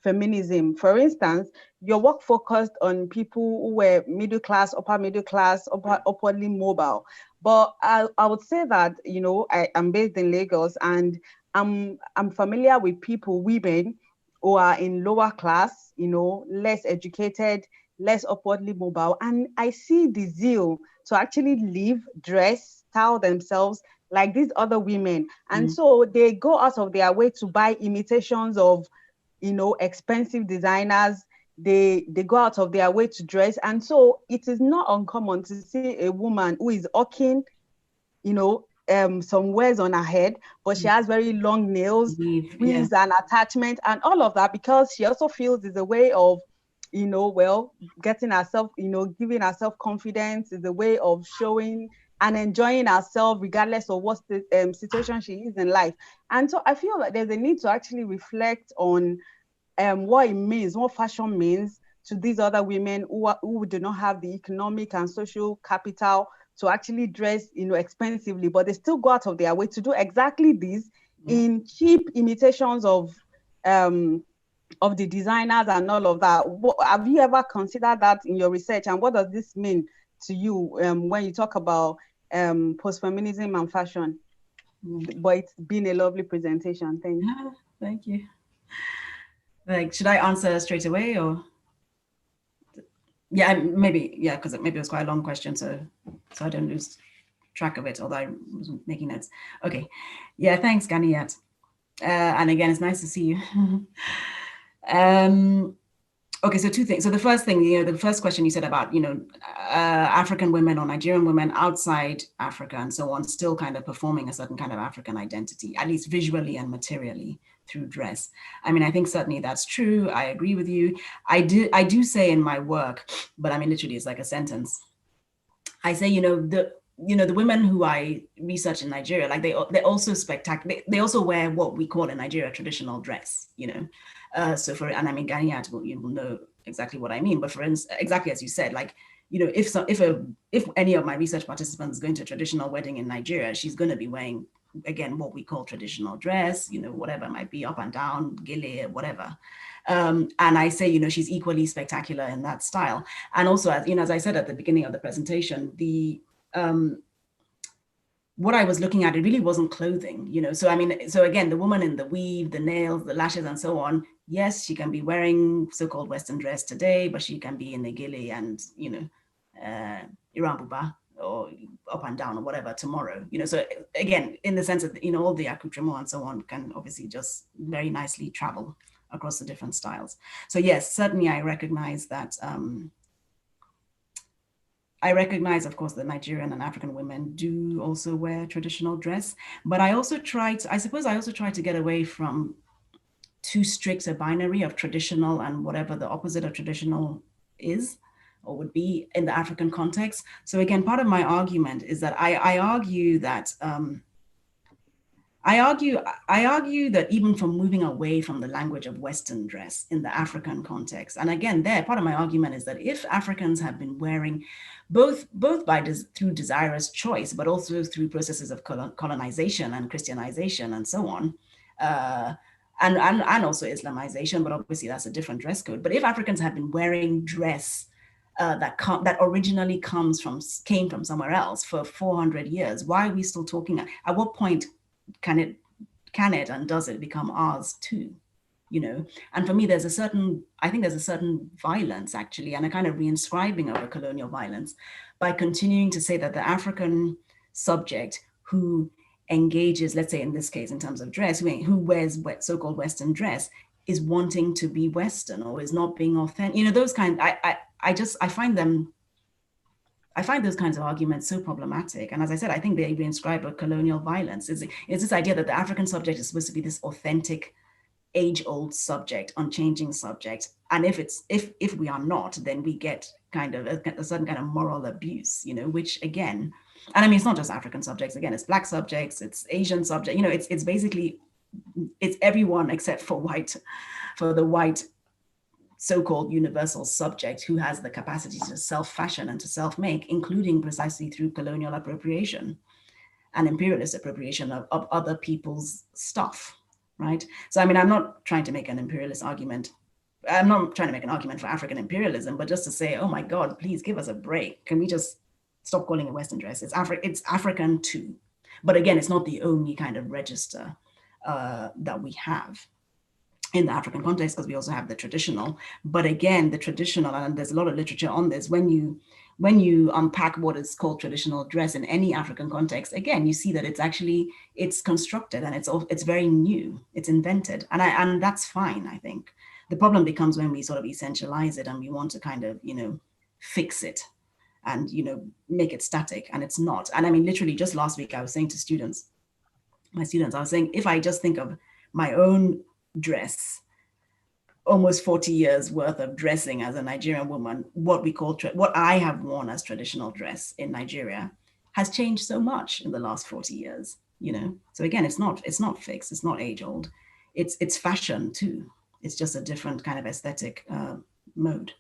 feminism. For instance, your work focused on people who were middle class, upwardly mobile. But I would say that, you know, I'm based in Lagos, and I'm familiar with people, women who are in lower class, you know, less educated, less upwardly mobile. And I see the zeal to actually live, dress, style themselves like these other women. And so they go out of their way to buy imitations of, you know, expensive designers. They go out of their way to dress. And so it is not uncommon to see a woman who is hawking, you know, some wears on her head, but she has very long nails, weaves and attachment and all of that, because she also feels it's a way of, you know, well, getting herself, you know, giving herself confidence, is a way of showing and enjoying herself regardless of what the situation she is in life. And so I feel like there's a need to actually reflect on what it means, what fashion means to these other women who do not have the economic and social capital to actually dress, you know, expensively, but they still go out of their way to do exactly this in cheap imitations of the designers and all of that. Have you ever considered that in your research, and what does this mean to you when you talk about post-feminism and fashion? But it's been a lovely presentation. Thank you. Thank you. Like, should I answer straight away, or? Yeah, maybe, yeah, because maybe it was quite a long question, so I don't lose track of it, although I was making notes. Okay, yeah, thanks, Ganiyat. And again, it's nice to see you. Okay, so two things. So the first thing, you know, the first question you said about, you know, African women or Nigerian women outside Africa and so on, still kind of performing a certain kind of African identity, at least visually and materially through dress. I mean, I think certainly that's true. I agree with you. I do say in my work, but I mean, literally it's like a sentence. I say, you know, the women who I research in Nigeria, like they're also spectacular. They also wear what we call in Nigeria traditional dress, you know. So and I mean, Ganiyat you will know exactly what I mean. But for instance, exactly as you said, like, you know, if any of my research participants is going to a traditional wedding in Nigeria, she's going to be wearing, again, what we call traditional dress, you know, whatever it might be, up and down, gele, whatever. And I say, you know, she's equally spectacular in that style. And also, as you know, as I said at the beginning of the presentation, what I was looking at, it really wasn't clothing, you know. So I mean, so again, the woman in the weave, the nails, the lashes, and so on. Yes, she can be wearing so-called Western dress today, but she can be in the gele and, you know, Iran buba or up and down or whatever tomorrow, you know. So again, in the sense that, you know, all the accoutrements and so on can obviously just very nicely travel across the different styles. So yes, certainly I recognize that. I recognize, of course, that Nigerian and African women do also wear traditional dress, but I also try to get away from too strict a binary of traditional and whatever the opposite of traditional is or would be in the African context. So again, part of my argument is that I argue that even from moving away from the language of Western dress in the African context, and again, part of my argument is that if Africans have been wearing both through desirous choice, but also through processes of colonization and Christianization and so on, and also Islamization, but obviously that's a different dress code. But if Africans have been wearing dress that originally came from somewhere else for 400 years, why are we still talking? At what point can it and does it become ours too? You know, and for me, I think there's a certain violence actually, and a kind of reinscribing of a colonial violence by continuing to say that the African subject who engages, let's say in this case, in terms of dress, who wears so-called Western dress is wanting to be Western or is not being authentic. You know, those kind, I find those kinds of arguments so problematic. And as I said, I think they reinscribe a colonial violence. It's this idea that the African subject is supposed to be this authentic, age-old subject, unchanging subject. And if we are not, then we get kind of a certain kind of moral abuse, you know, which again, and I mean, it's not just African subjects, again, it's Black subjects, it's Asian subject, you know, it's basically, it's everyone except for the white so-called universal subject who has the capacity to self-fashion and to self-make, including precisely through colonial appropriation. an imperialist appropriation of other people's stuff, right? So, I mean, I'm not trying to make an imperialist argument. I'm not trying to make an argument for African imperialism, but just to say, oh my God, please give us a break. Can we just stop calling it Western dress? It's African too. But again, it's not the only kind of register that we have in the African context, because we also have the traditional. But again, the traditional, and there's a lot of literature on this, when you unpack what is called traditional dress in any African context, again, you see that it's constructed and it's very new, it's invented, and that's fine, I think. The problem becomes when we sort of essentialize it and we want to kind of, fix it and, make it static, and it's not. And I mean, literally just last week, I was saying to my students, I was saying, if I just think of my own dress, almost 40 years worth of dressing as a Nigerian woman, what I have worn as traditional dress in Nigeria has changed so much in the last 40 years, So again, it's not fixed, it's not age old. It's fashion too. It's just a different kind of aesthetic mode.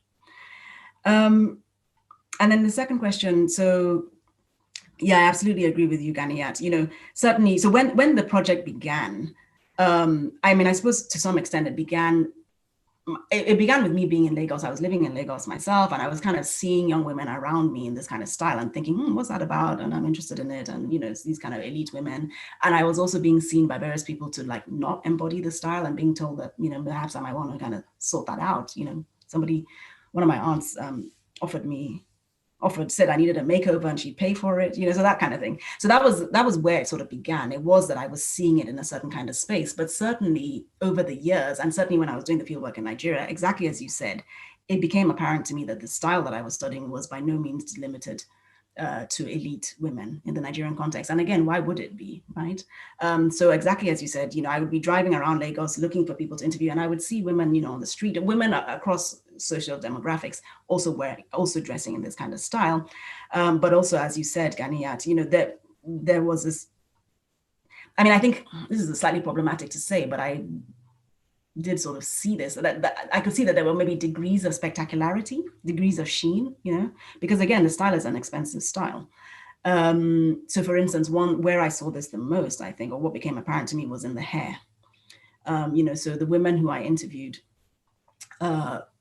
And then the second question, so yeah, I absolutely agree with you, Ganiat. Certainly, so when the project began, I mean, I suppose to some extent it began with me being in Lagos. I was living in Lagos myself, and I was kind of seeing young women around me in this kind of style and thinking, what's that about? And I'm interested in it. And, it's these kind of elite women. And I was also being seen by various people to like not embody the style and being told that, perhaps I might want to kind of sort that out. One of my aunts said I needed a makeover and she'd pay for it, so that kind of thing. So that was where it sort of began. It was that I was seeing it in a certain kind of space, but certainly over the years, and certainly when I was doing the fieldwork in Nigeria, exactly as you said, it became apparent to me that the style that I was studying was by no means limited to elite women in the Nigerian context. And again, why would it be, right? So exactly as you said, I would be driving around Lagos looking for people to interview, and I would see women, on the street, women across social demographics also dressing in this kind of style. But also, as you said, Ganiat, there was this, I mean, I think this is slightly problematic to say, but I did sort of see this, that I could see that there were maybe degrees of spectacularity, degrees of sheen, because again, the style is an expensive style. So for instance, one where I saw this the most, I think, or what became apparent to me was in the hair. So the women who I interviewed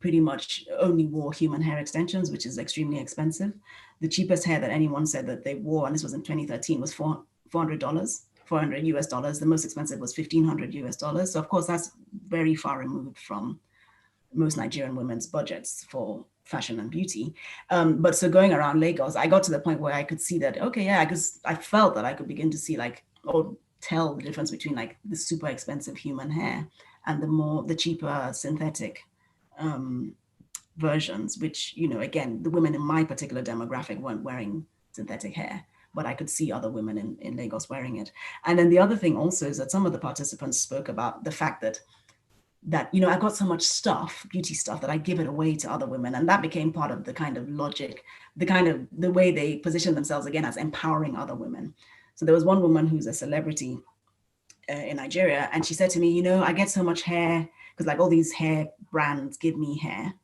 pretty much only wore human hair extensions, which is extremely expensive. The cheapest hair that anyone said that they wore, and this was in 2013, was $400 US. The most expensive was $1,500 US. So of course, that's very far removed from most Nigerian women's budgets for fashion and beauty. But so going around Lagos, I got to the point where I could see that, okay, yeah, because I felt that I could begin to see or tell the difference between like the super expensive human hair and the cheaper synthetic versions, which, again, the women in my particular demographic weren't wearing synthetic hair, but I could see other women in Lagos wearing it. And then the other thing also is that some of the participants spoke about the fact that I got so much stuff, beauty stuff, that I give it away to other women. And that became part of the kind of logic, the way they position themselves again as empowering other women. So there was one woman who's a celebrity in Nigeria, and she said to me, I get so much hair, because like all these hair brands give me hair,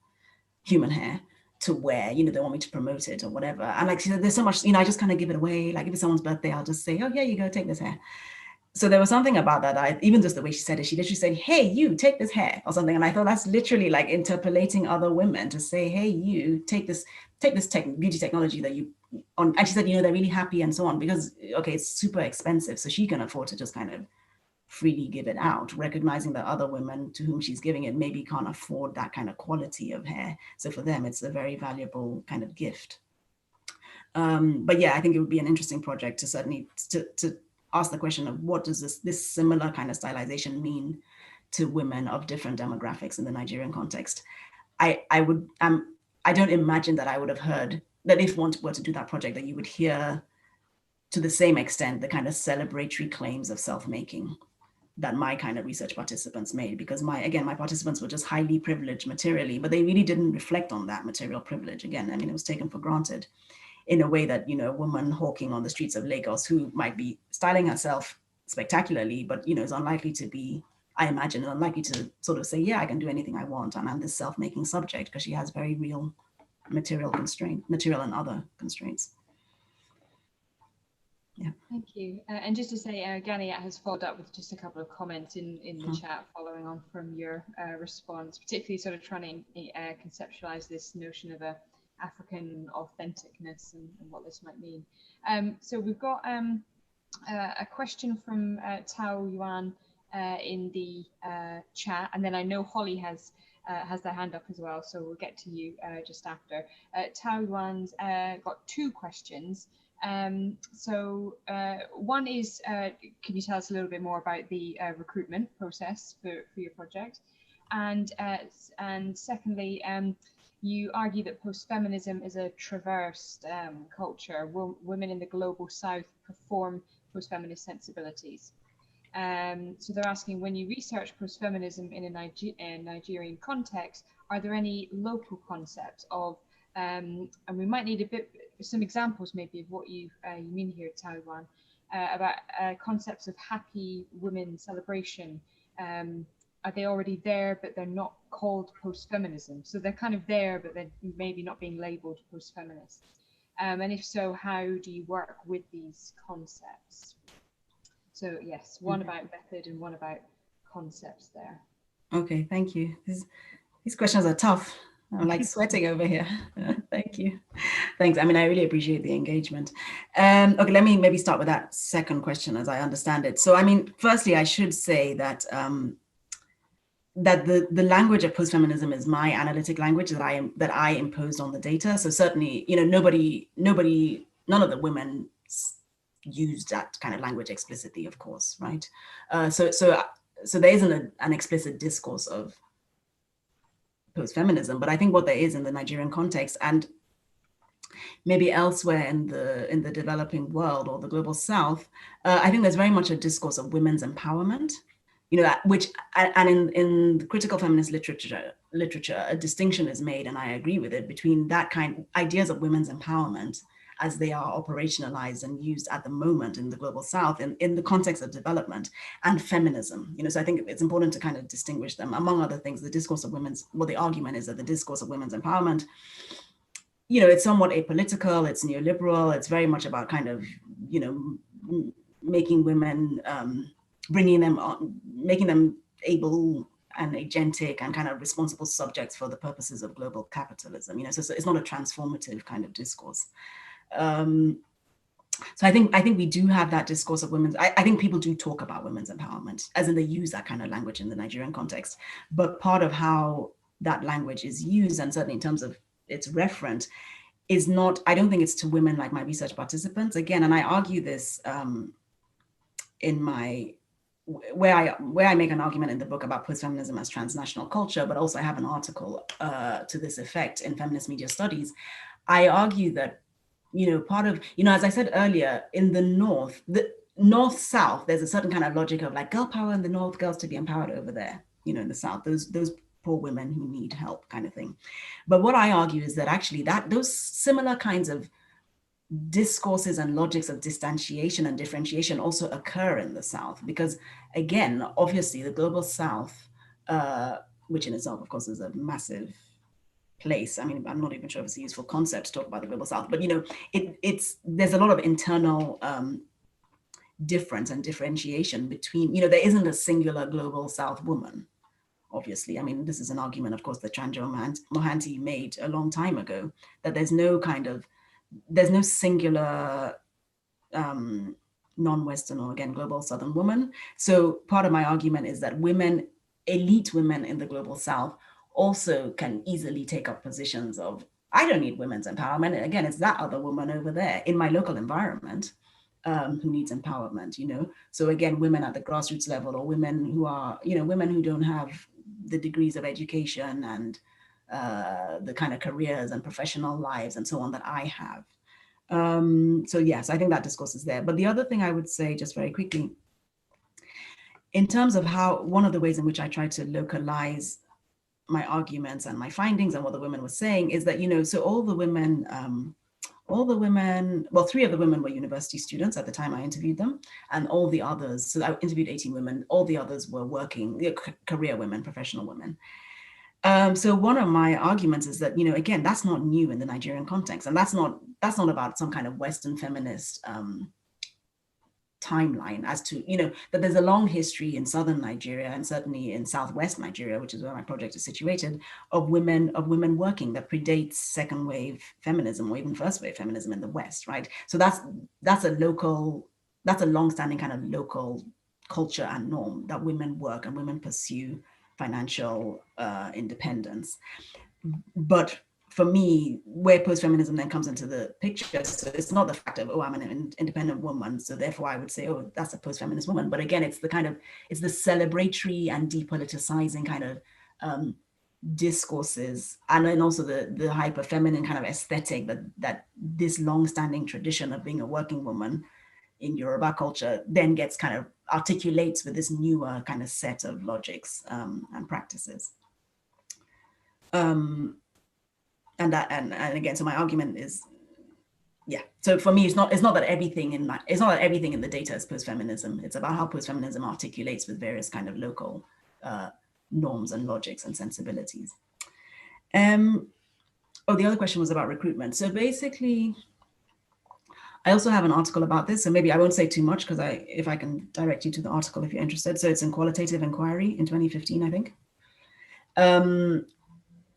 human hair, to wear, they want me to promote it or whatever. And like she said, there's so much, I just kind of give it away. Like if it's someone's birthday, I'll just say, oh, here you go, take this hair. So there was something about that, even just the way she said it, she literally said, hey, you, take this hair or something. And I thought that's literally like interpolating other women to say, hey, you, take this beauty technology that you, and she said, they're really happy and so on, because, okay, it's super expensive. So she can afford to just kind of freely give it out, recognizing that other women to whom she's giving it maybe can't afford that kind of quality of hair. So for them, it's a very valuable kind of gift. But yeah, I think it would be an interesting project to certainly to ask the question of what does this similar kind of stylization mean to women of different demographics in the Nigerian context. I don't imagine that I would have heard that if one were to do that project, that you would hear to the same extent the kind of celebratory claims of self-making that my kind of research participants made, because my participants were just highly privileged materially, but they really didn't reflect on that material privilege. Again, I mean, it was taken for granted in a way that, a woman hawking on the streets of Lagos who might be styling herself spectacularly, but, is unlikely to be, I imagine, unlikely to sort of say, yeah, I can do anything I want, and I'm this self-making subject, because she has very real material and other constraints. Yeah. Thank you. And just to say, Ganiat has followed up with just a couple of comments in the chat following on from your response, particularly sort of trying to conceptualize this notion of a African authenticness and what this might mean. So we've got a question from Tao Yuan in the chat, and then I know Holly has their hand up as well, so we'll get to you just after. Tao Yuan's got two questions. So one is, can you tell us a little bit more about the recruitment process for your project? And secondly, you argue that post-feminism is a traversed culture. Women in the global south perform post-feminist sensibilities. So they're asking, when you research post-feminism in a Nigerian context, are there any local concepts of, and we might need some examples maybe of what you mean here, Taiwan, about concepts of happy women celebration. Are they already there, but they're not called post-feminism? So they're kind of there, but they're maybe not being labeled post-feminist. And if so, how do you work with these concepts? So yes, one about method and one about concepts there. Okay, thank you. These questions are tough. I'm like sweating over here. Thank you. Thanks. I mean, I really appreciate the engagement. Okay, let me maybe start with that second question as I understand it. So, I mean, firstly, I should say that that the language of post-feminism is my analytic language that I imposed on the data. So certainly, you know, none of the women used that kind of language explicitly, of course, right? So there isn't an explicit discourse of post-feminism, but I think what there is in the Nigerian context and maybe elsewhere in the developing world or the global south, I think there's very much a discourse of women's empowerment, you know, which, and in the critical feminist literature, a distinction is made, and I agree with it, between that kind ideas of women's empowerment as they are operationalized and used at the moment in the global south in the context of development, and feminism. You know, so I think it's important to kind of distinguish them. Among other things, the discourse of women's, well, the argument is that the discourse of women's empowerment, you know, it's somewhat apolitical, it's neoliberal, it's very much about kind of, you know, making women, bringing them on, making them able and agentic and kind of responsible subjects for the purposes of global capitalism. You know, so it's not a transformative kind of discourse. So I think we do have that discourse of women's, I think people do talk about women's empowerment, as in they use that kind of language in the Nigerian context, but part of how that language is used, and certainly in terms of its referent, is not, I don't think it's to women like my research participants. Again, and I argue this in my, where I make an argument in the book about post-feminism as transnational culture, but also I have an article to this effect in Feminist Media Studies. I argue that, you know, part of, you know, as I said earlier, in the north-south, there's a certain kind of logic of like girl power in the north, girls to be empowered over there, you know, in the south, those poor women who need help kind of thing. But what I argue is that actually those similar kinds of discourses and logics of distantiation and differentiation also occur in the south, because again, obviously the global south, which in itself, of course, is a massive place. I mean, I'm not even sure if it's a useful concept to talk about the global south, but you know, there's a lot of internal difference and differentiation between, you know, there isn't a singular global south woman, obviously. I mean, this is an argument, of course, that Chandra Mohanty made a long time ago, that there's no singular non-Western or again, global Southern woman. So part of my argument is that women, elite women in the global South also can easily take up positions of, I don't need women's empowerment. Again, it's that other woman over there in my local environment who needs empowerment, you know? So again, women at the grassroots level, or women who are, you know, women who don't have the degrees of education and the kind of careers and professional lives and so on that I have. So yes, I think that discourse is there. But the other thing I would say just very quickly, in terms of how, one of the ways in which I try to localize my arguments and my findings and what the women were saying is that, you know, so all the women, well, 3 of the women were university students at the time I interviewed them, and all the others, so I interviewed 18 women, all the others were working, career women, professional women. So one of my arguments is that, you know, again, that's not new in the Nigerian context, and that's not about some kind of Western feminist timeline as to, that there's a long history in southern Nigeria and certainly in southwest Nigeria, which is where my project is situated, of women working that predates second wave feminism or even first wave feminism in the West, right? So that's a long-standing kind of local culture and norm, that women work and women pursue financial independence. But for me, where post-feminism then comes into the picture, so it's not the fact of, oh, I'm an independent woman, so therefore I would say, oh, that's a post-feminist woman. But again, it's the celebratory and depoliticizing kind of discourses, and then also the hyper feminine kind of aesthetic that this long-standing tradition of being a working woman in Yoruba culture then gets kind of articulates with this newer kind of set of logics and practices. And again, so my argument is, yeah. So for me, it's not that everything in the data is post-feminism. It's about how post-feminism articulates with various kind of local norms and logics and sensibilities. The other question was about recruitment. So basically, I also have an article about this, so maybe I won't say too much because if I can direct you to the article if you're interested. So it's in Qualitative Inquiry in 2015, I think.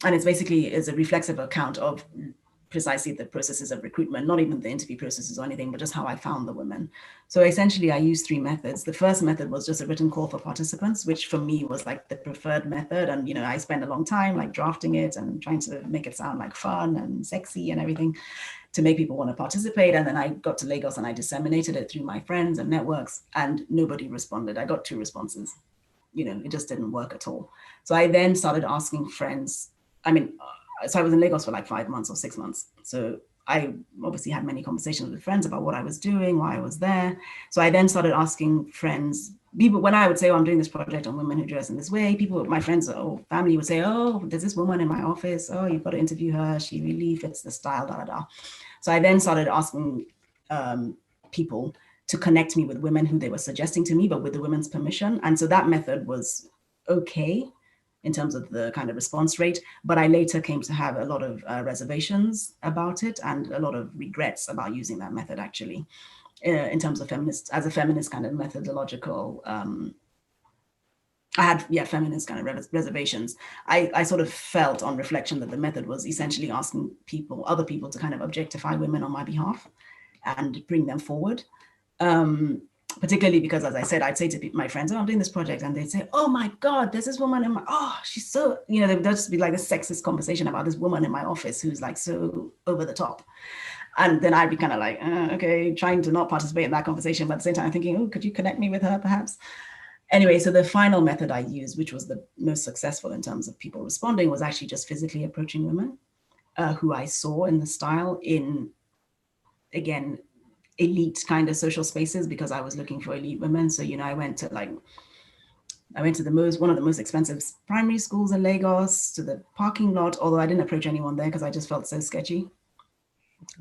And it's basically a reflexive account of precisely the processes of recruitment, not even the interview processes or anything, but just how I found the women. So essentially I used 3 methods. The first method was just a written call for participants, which for me was like the preferred method. And, I spent a long time like drafting it and trying to make it sound like fun and sexy and everything to make people want to participate. And then I got to Lagos and I disseminated it through my friends and networks, and nobody responded. I got 2 responses. It just didn't work at all. So I then started asking friends. So I was in Lagos for like 5 months or 6 months. So I obviously had many conversations with friends about what I was doing, why I was there. So I then started asking friends, people, when I would say, oh, I'm doing this project on women who dress in this way, my friends or family would say, oh, there's this woman in my office. Oh, you've got to interview her. She really fits the style, da, da, da. So I then started asking people to connect me with women who they were suggesting to me, but with the women's permission. And so that method was okay in terms of the kind of response rate, but I later came to have a lot of reservations about it and a lot of regrets about using that method actually, in terms of as a feminist kind of methodological, I had, feminist kind of reservations. I sort of felt on reflection that the method was essentially asking other people to kind of objectify women on my behalf and bring them forward. Particularly because, as I said, I'd say to my friends, oh, I'm doing this project, and they'd say, oh my God, there's this woman in my, she's so, there'd just be like a sexist conversation about this woman in my office who's like so over the top. And then I'd be kind of like, okay, trying to not participate in that conversation, but at the same time thinking, oh, could you connect me with her perhaps? Anyway, so the final method I used, which was the most successful in terms of people responding, was actually just physically approaching women who I saw in the style in, again, elite kind of social spaces, because I was looking for elite women. So, I went to one of the most expensive primary schools in Lagos, to the parking lot, although I didn't approach anyone there because I just felt so sketchy.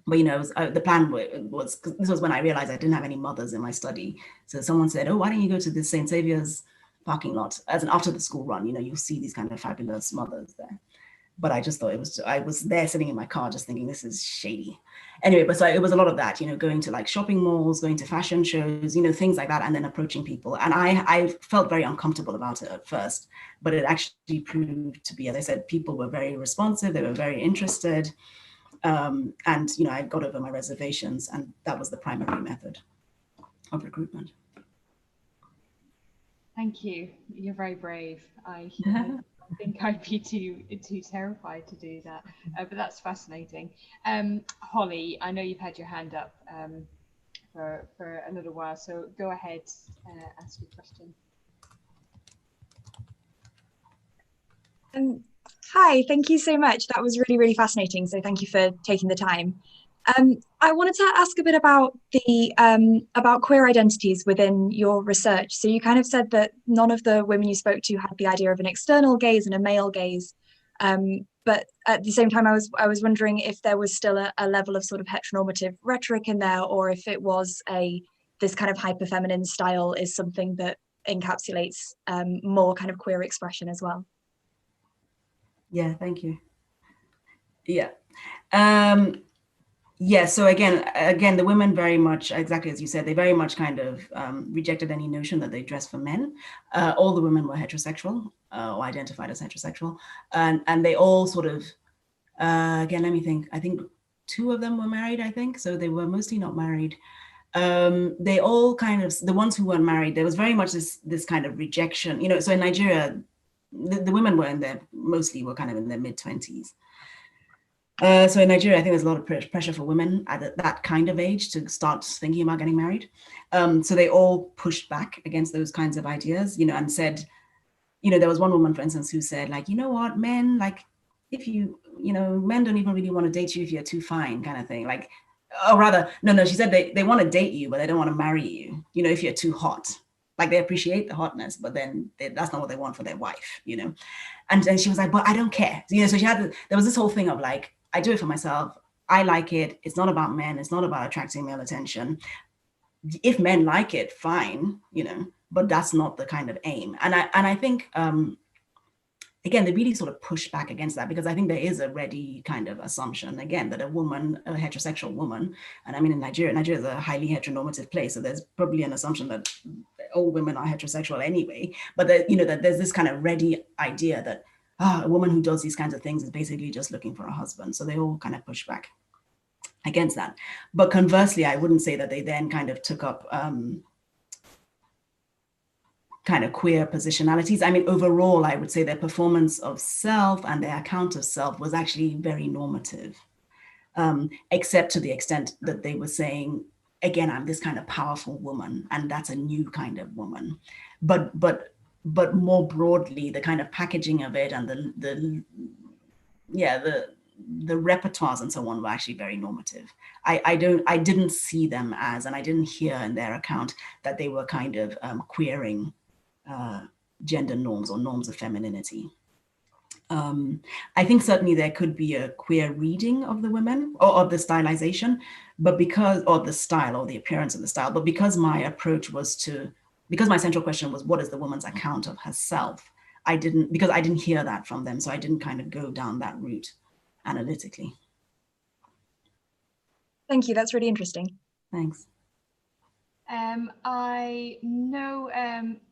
But, the plan was, this was when I realized I didn't have any mothers in my study. So someone said, oh, why don't you go to the St. Saviour's parking lot after the school run, you'll see these kind of fabulous mothers there. But I just thought I was there sitting in my car just thinking this is shady. Anyway, but so it was a lot of that, going to like shopping malls, going to fashion shows, things like that, and then approaching people. And I felt very uncomfortable about it at first, but it actually proved to be, as I said, people were very responsive, they were very interested. And, I got over my reservations, and that was the primary method of recruitment. Thank you. You're very brave. I think I'd be too terrified to do that, but that's fascinating. Holly, I know you've had your hand up for a little while, so go ahead, ask your question. Hi, thank you so much. That was really, really fascinating. So thank you for taking the time. I wanted to ask a bit about the about queer identities within your research. So you kind of said that none of the women you spoke to had the idea of an external gaze and a male gaze. But at the same time, I was wondering if there was still a level of sort of heteronormative rhetoric in there, or if it was this kind of hyper feminine style is something that encapsulates more kind of queer expression as well. Yeah, thank you. Yeah. Yeah, so again, the women very much, exactly as you said, they very much kind of rejected any notion that they dress for men. All the women were heterosexual or identified as heterosexual, and they all sort of, again, let me think. I think 2 of them were married, I think, so they were mostly not married. They all kind of, the ones who weren't married, there was very much this kind of rejection, you know. So in Nigeria, the women were mostly were kind of in their mid-20s. So in Nigeria, I think there's a lot of pressure for women at that kind of age to start thinking about getting married. So they all pushed back against those kinds of ideas, you know, and said, you know, there was one woman, for instance, who said, like, you know what, men, like, if you know, men don't even really want to date you if you're too fine, kind of thing. Like, or rather, no, she said they want to date you, but they don't want to marry you, you know, if you're too hot. Like, they appreciate the hotness, but then that's not what they want for their wife, you know. And she was like, but I don't care. You know, so there was this whole thing of like, I do it for myself. I like it. It's not about men. It's not about attracting male attention. If men like it, fine, you know, but that's not the kind of aim. And I think, again, they really sort of push back against that, because I think there is a ready kind of assumption, again, that a heterosexual woman, and I mean, in Nigeria is a highly heteronormative place, so there's probably an assumption that all women are heterosexual anyway, but that, you know, that there's this kind of ready idea that a woman who does these kinds of things is basically just looking for a husband. So they all kind of push back against that. But conversely, I wouldn't say that they then kind of took up kind of queer positionalities. I mean, overall, I would say their performance of self and their account of self was actually very normative, except to the extent that they were saying, again, I'm this kind of powerful woman, and that's a new kind of woman. But more broadly, the kind of packaging of it and the repertoires and so on were actually very normative. I didn't see them as, and I didn't hear in their account that they were kind of queering gender norms or norms of femininity. I think certainly there could be a queer reading of the women or of the stylization, but or the style or the appearance of the style, but because my approach was because my central question was, what is the woman's account of herself? Because I didn't hear that from them, so I didn't kind of go down that route analytically. Thank you, that's really interesting. Thanks. I know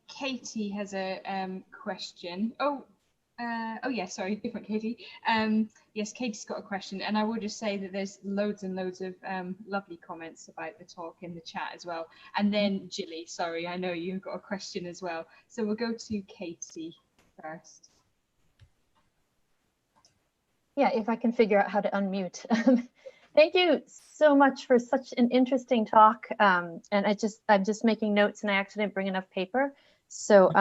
Katie has a question. Oh yeah, sorry, different Katie. Yes, Katie's got a question, and I will just say that there's loads and loads of lovely comments about the talk in the chat as well. And then Jilly, sorry, I know you've got a question as well. So we'll go to Katie first. Yeah, if I can figure out how to unmute. Thank you so much for such an interesting talk. And I'm just making notes, and I actually didn't bring enough paper. So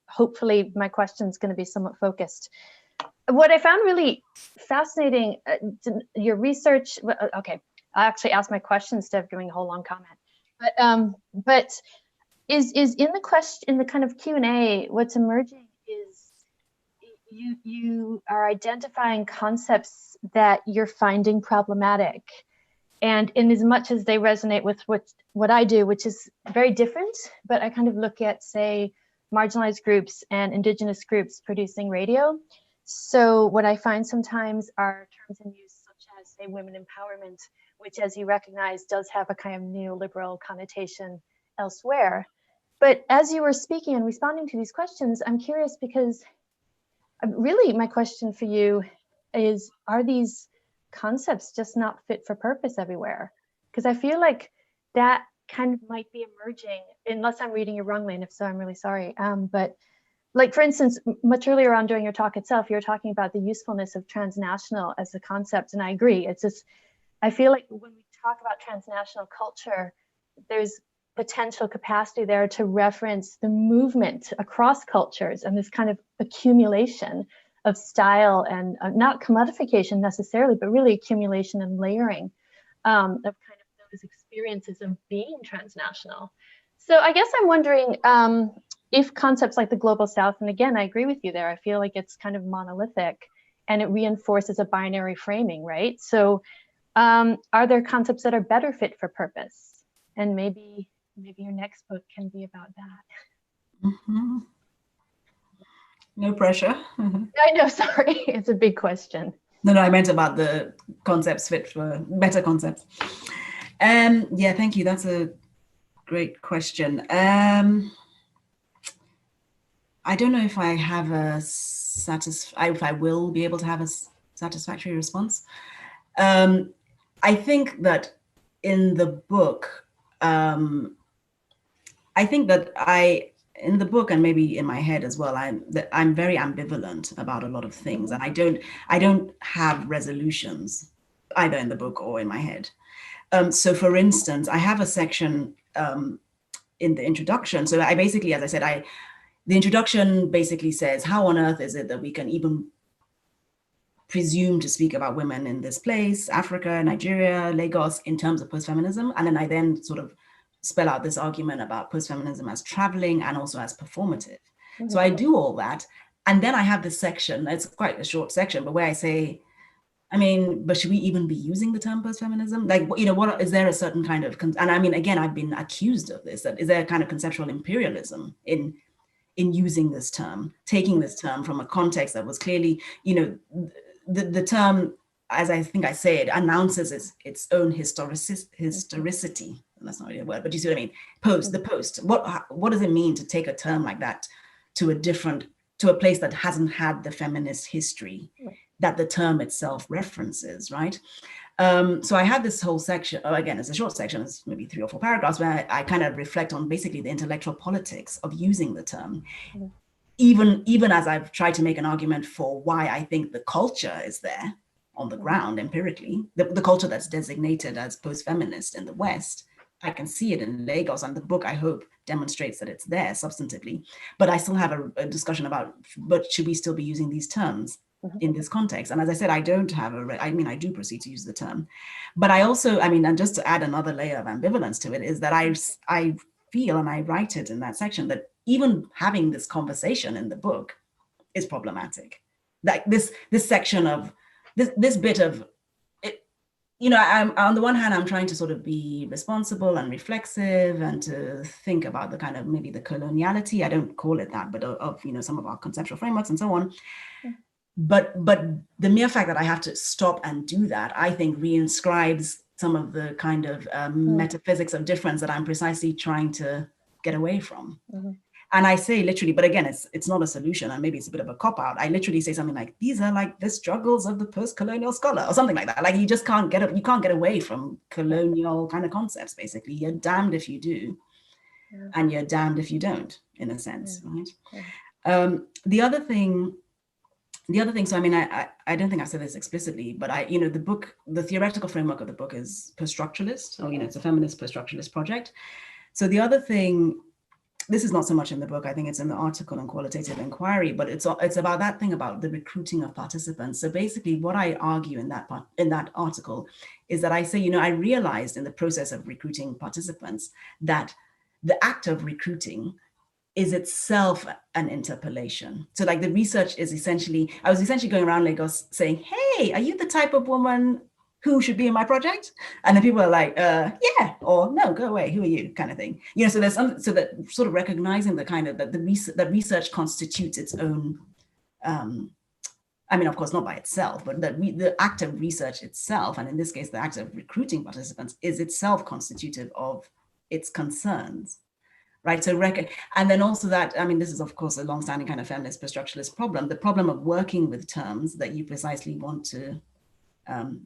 hopefully my question is going to be somewhat focused. What I found really fascinating, your research, okay, I actually asked my question instead of giving a whole long comment. But is in the kind of Q&A, what's emerging is you are identifying concepts that you're finding problematic. And in as much as they resonate with what I do, which is very different, but I kind of look at, say, marginalized groups and indigenous groups producing radio. So what I find sometimes are terms in use such as, say, women empowerment, which, as you recognize, does have a kind of neoliberal connotation elsewhere. But as you were speaking and responding to these questions, I'm curious because really my question for you is, are these concepts just not fit for purpose everywhere? Because I feel like that kind of might be emerging, unless I'm reading you wrongly, and if so, I'm really sorry. But like, for instance, much earlier on during your talk itself, you were talking about the usefulness of transnational as a concept, and I agree. It's just, I feel like when we talk about transnational culture, there's potential capacity there to reference the movement across cultures and this kind of accumulation of style and not commodification necessarily, but really accumulation and layering of kind of those experiences of being transnational. So I guess I'm wondering if concepts like the Global South, and again, I agree with you there, I feel like it's kind of monolithic and it reinforces a binary framing, right? So are there concepts that are better fit for purpose? And maybe your next book can be about that. No pressure. I know, sorry, it's a big question. No, I meant about the concepts fit for better concepts. Yeah, thank you. That's a great question. I don't know if I have if I will be able to have a satisfactory response. I think that in the book, I think that in the book and maybe in my head as well, I'm very ambivalent about a lot of things, and I don't have resolutions either in the book or in my head. So for instance, I have a section in the introduction. So I basically, as I said, the introduction basically says, how on earth is it that we can even presume to speak about women in this place, Africa, Nigeria, Lagos, in terms of post-feminism? And then I then sort of spell out this argument about post-feminism as traveling and also as performative. Mm-hmm. So I do all that. And then I have this section, it's quite a short section, but where I say, I mean, but should we even be using the term post-feminism? Like, you know, what is there a certain kind of, and I mean, again, I've been accused of this, that is there a kind of conceptual imperialism in using this term, taking this term from a context that was clearly, you know, the term, as I think I say it, announces its own historicity. That's not really a word, but you see what I mean? The post. What does it mean to take a term like that to a place that hasn't had the feminist history that the term itself references, right? So I had this whole section, again, it's a short section, it's maybe 3 or 4 paragraphs, where I kind of reflect on basically the intellectual politics of using the term, even as I've tried to make an argument for why I think the culture is there on the ground empirically, the culture that's designated as post-feminist in the West. I can see it in Lagos, and the book, I hope, demonstrates that it's there substantively. But I still have a discussion about, but should we still be using these terms in this context? And as I said, I do proceed to use the term. But I also, and just to add another layer of ambivalence to it, is that I feel, and I write it in that section, that even having this conversation in the book is problematic. Like this section of, this bit of, you know, I'm on the one hand, I'm trying to sort of be responsible and reflexive and to think about the kind of maybe the coloniality, I don't call it that, but of you know, some of our conceptual frameworks and so on. But the mere fact that I have to stop and do that, I think reinscribes some of the kind of metaphysics of difference that I'm precisely trying to get away from. And I say literally, but again, it's not a solution, and maybe it's a bit of a cop-out. I literally say something like, these are like the struggles of the post-colonial scholar, or something like that. Like you just can't get away from colonial kind of concepts, basically. You're damned if you do, and you're damned if you don't, in a sense, right? The other thing, so I mean, I don't think I said this explicitly, but you know, the book, the theoretical framework of the book is post-structuralist, or, you know, it's a feminist post-structuralist project. So the other thing, this is not so much in the book, I think it's in the article on qualitative inquiry, but it's about that thing about the recruiting of participants. So basically what I argue in that article is that I say, you know, I realized in the process of recruiting participants that the act of recruiting is itself an interpellation. So like the research is essentially, I was essentially going around Lagos saying, hey, are you the type of woman who should be in my project? And then people are like, yeah, or no, go away, who are you, kind of thing. You know, so there's so that sort of recognizing the kind of, that research constitutes its own, I mean, of course, not by itself, but the act of research itself, and in this case, the act of recruiting participants, is itself constitutive of its concerns, right? So and then also that, I mean, this is of course a longstanding kind of feminist post-structuralist problem, the problem of working with terms that you precisely want to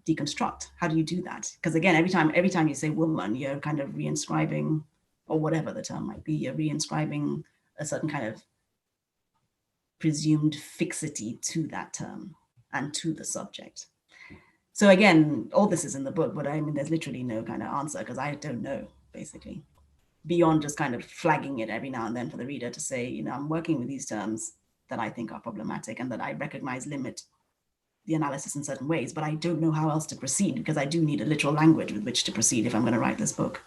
deconstruct. How do you do that? Because again, every time you say woman, you're kind of reinscribing, or whatever the term might be, you're reinscribing a certain kind of presumed fixity to that term and to the subject. So again, all this is in the book, but I mean, there's literally no kind of answer, because I don't know, basically, beyond just kind of flagging it every now and then for the reader to say, you know, I'm working with these terms that I think are problematic and that I recognize limit the analysis in certain ways, but I don't know how else to proceed, because I do need a literal language with which to proceed if I'm going to write this book.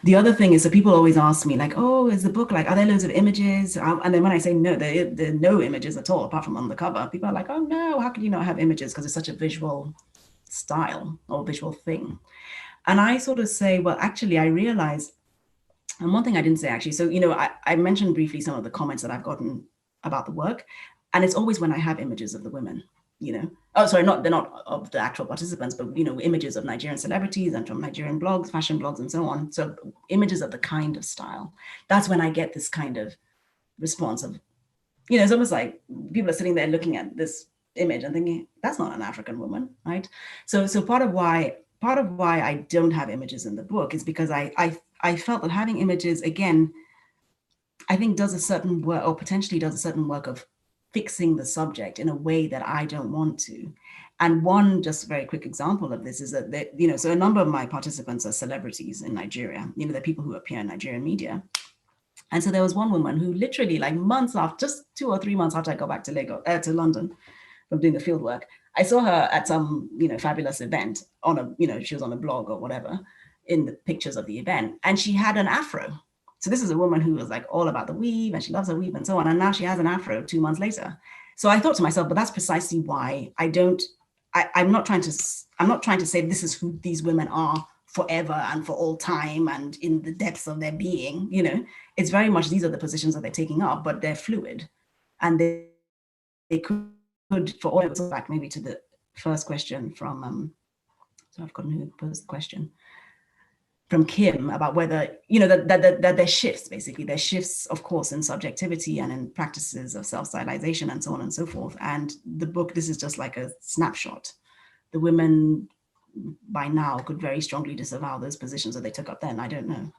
The other thing is, so people always ask me like, oh, is the book like, are there loads of images? And then when I say no, there are no images at all, apart from on the cover, people are like, oh no, how could you not have images? Because it's such a visual style or visual thing. And I sort of say, well, actually, I realize, and one thing I didn't say actually, so, you know, I mentioned briefly some of the comments that I've gotten about the work, and it's always when I have images of the women. you know, oh, sorry, they're not of the actual participants, but, you know, images of Nigerian celebrities and from Nigerian blogs, fashion blogs, and so on. So images of the kind of style. That's when I get this kind of response of, you know, it's almost like people are sitting there looking at this image and thinking, that's not an African woman, right? So part of why I don't have images in the book is because I felt that having images, again, I think does a certain work, or potentially does a certain work of fixing the subject in a way that I don't want to. And one just very quick example of this is that, you know, so a number of my participants are celebrities in Nigeria. You know, they're people who appear in Nigerian media. And so there was one woman who literally, like, months after, just 2 or 3 months after I got back to London from doing the field work, I saw her at some, you know, fabulous event on a, you know, she was on a blog or whatever in the pictures of the event, and she had an afro. So this is a woman who was like all about the weave and she loves her weave and so on. And now she has an afro 2 months later. So I thought to myself, but that's precisely why I'm not trying to say this is who these women are forever and for all time and in the depths of their being. You know, it's very much, these are the positions that they're taking up, but they're fluid. And they could, for all, it was back maybe to the first question from, so I've forgotten who posed the question, from Kim, about whether, you know, that there shifts, basically. There's shifts, of course, in subjectivity and in practices of self-stylization and so on and so forth. And the book, this is just like a snapshot. The women by now could very strongly disavow those positions that they took up then. I don't know.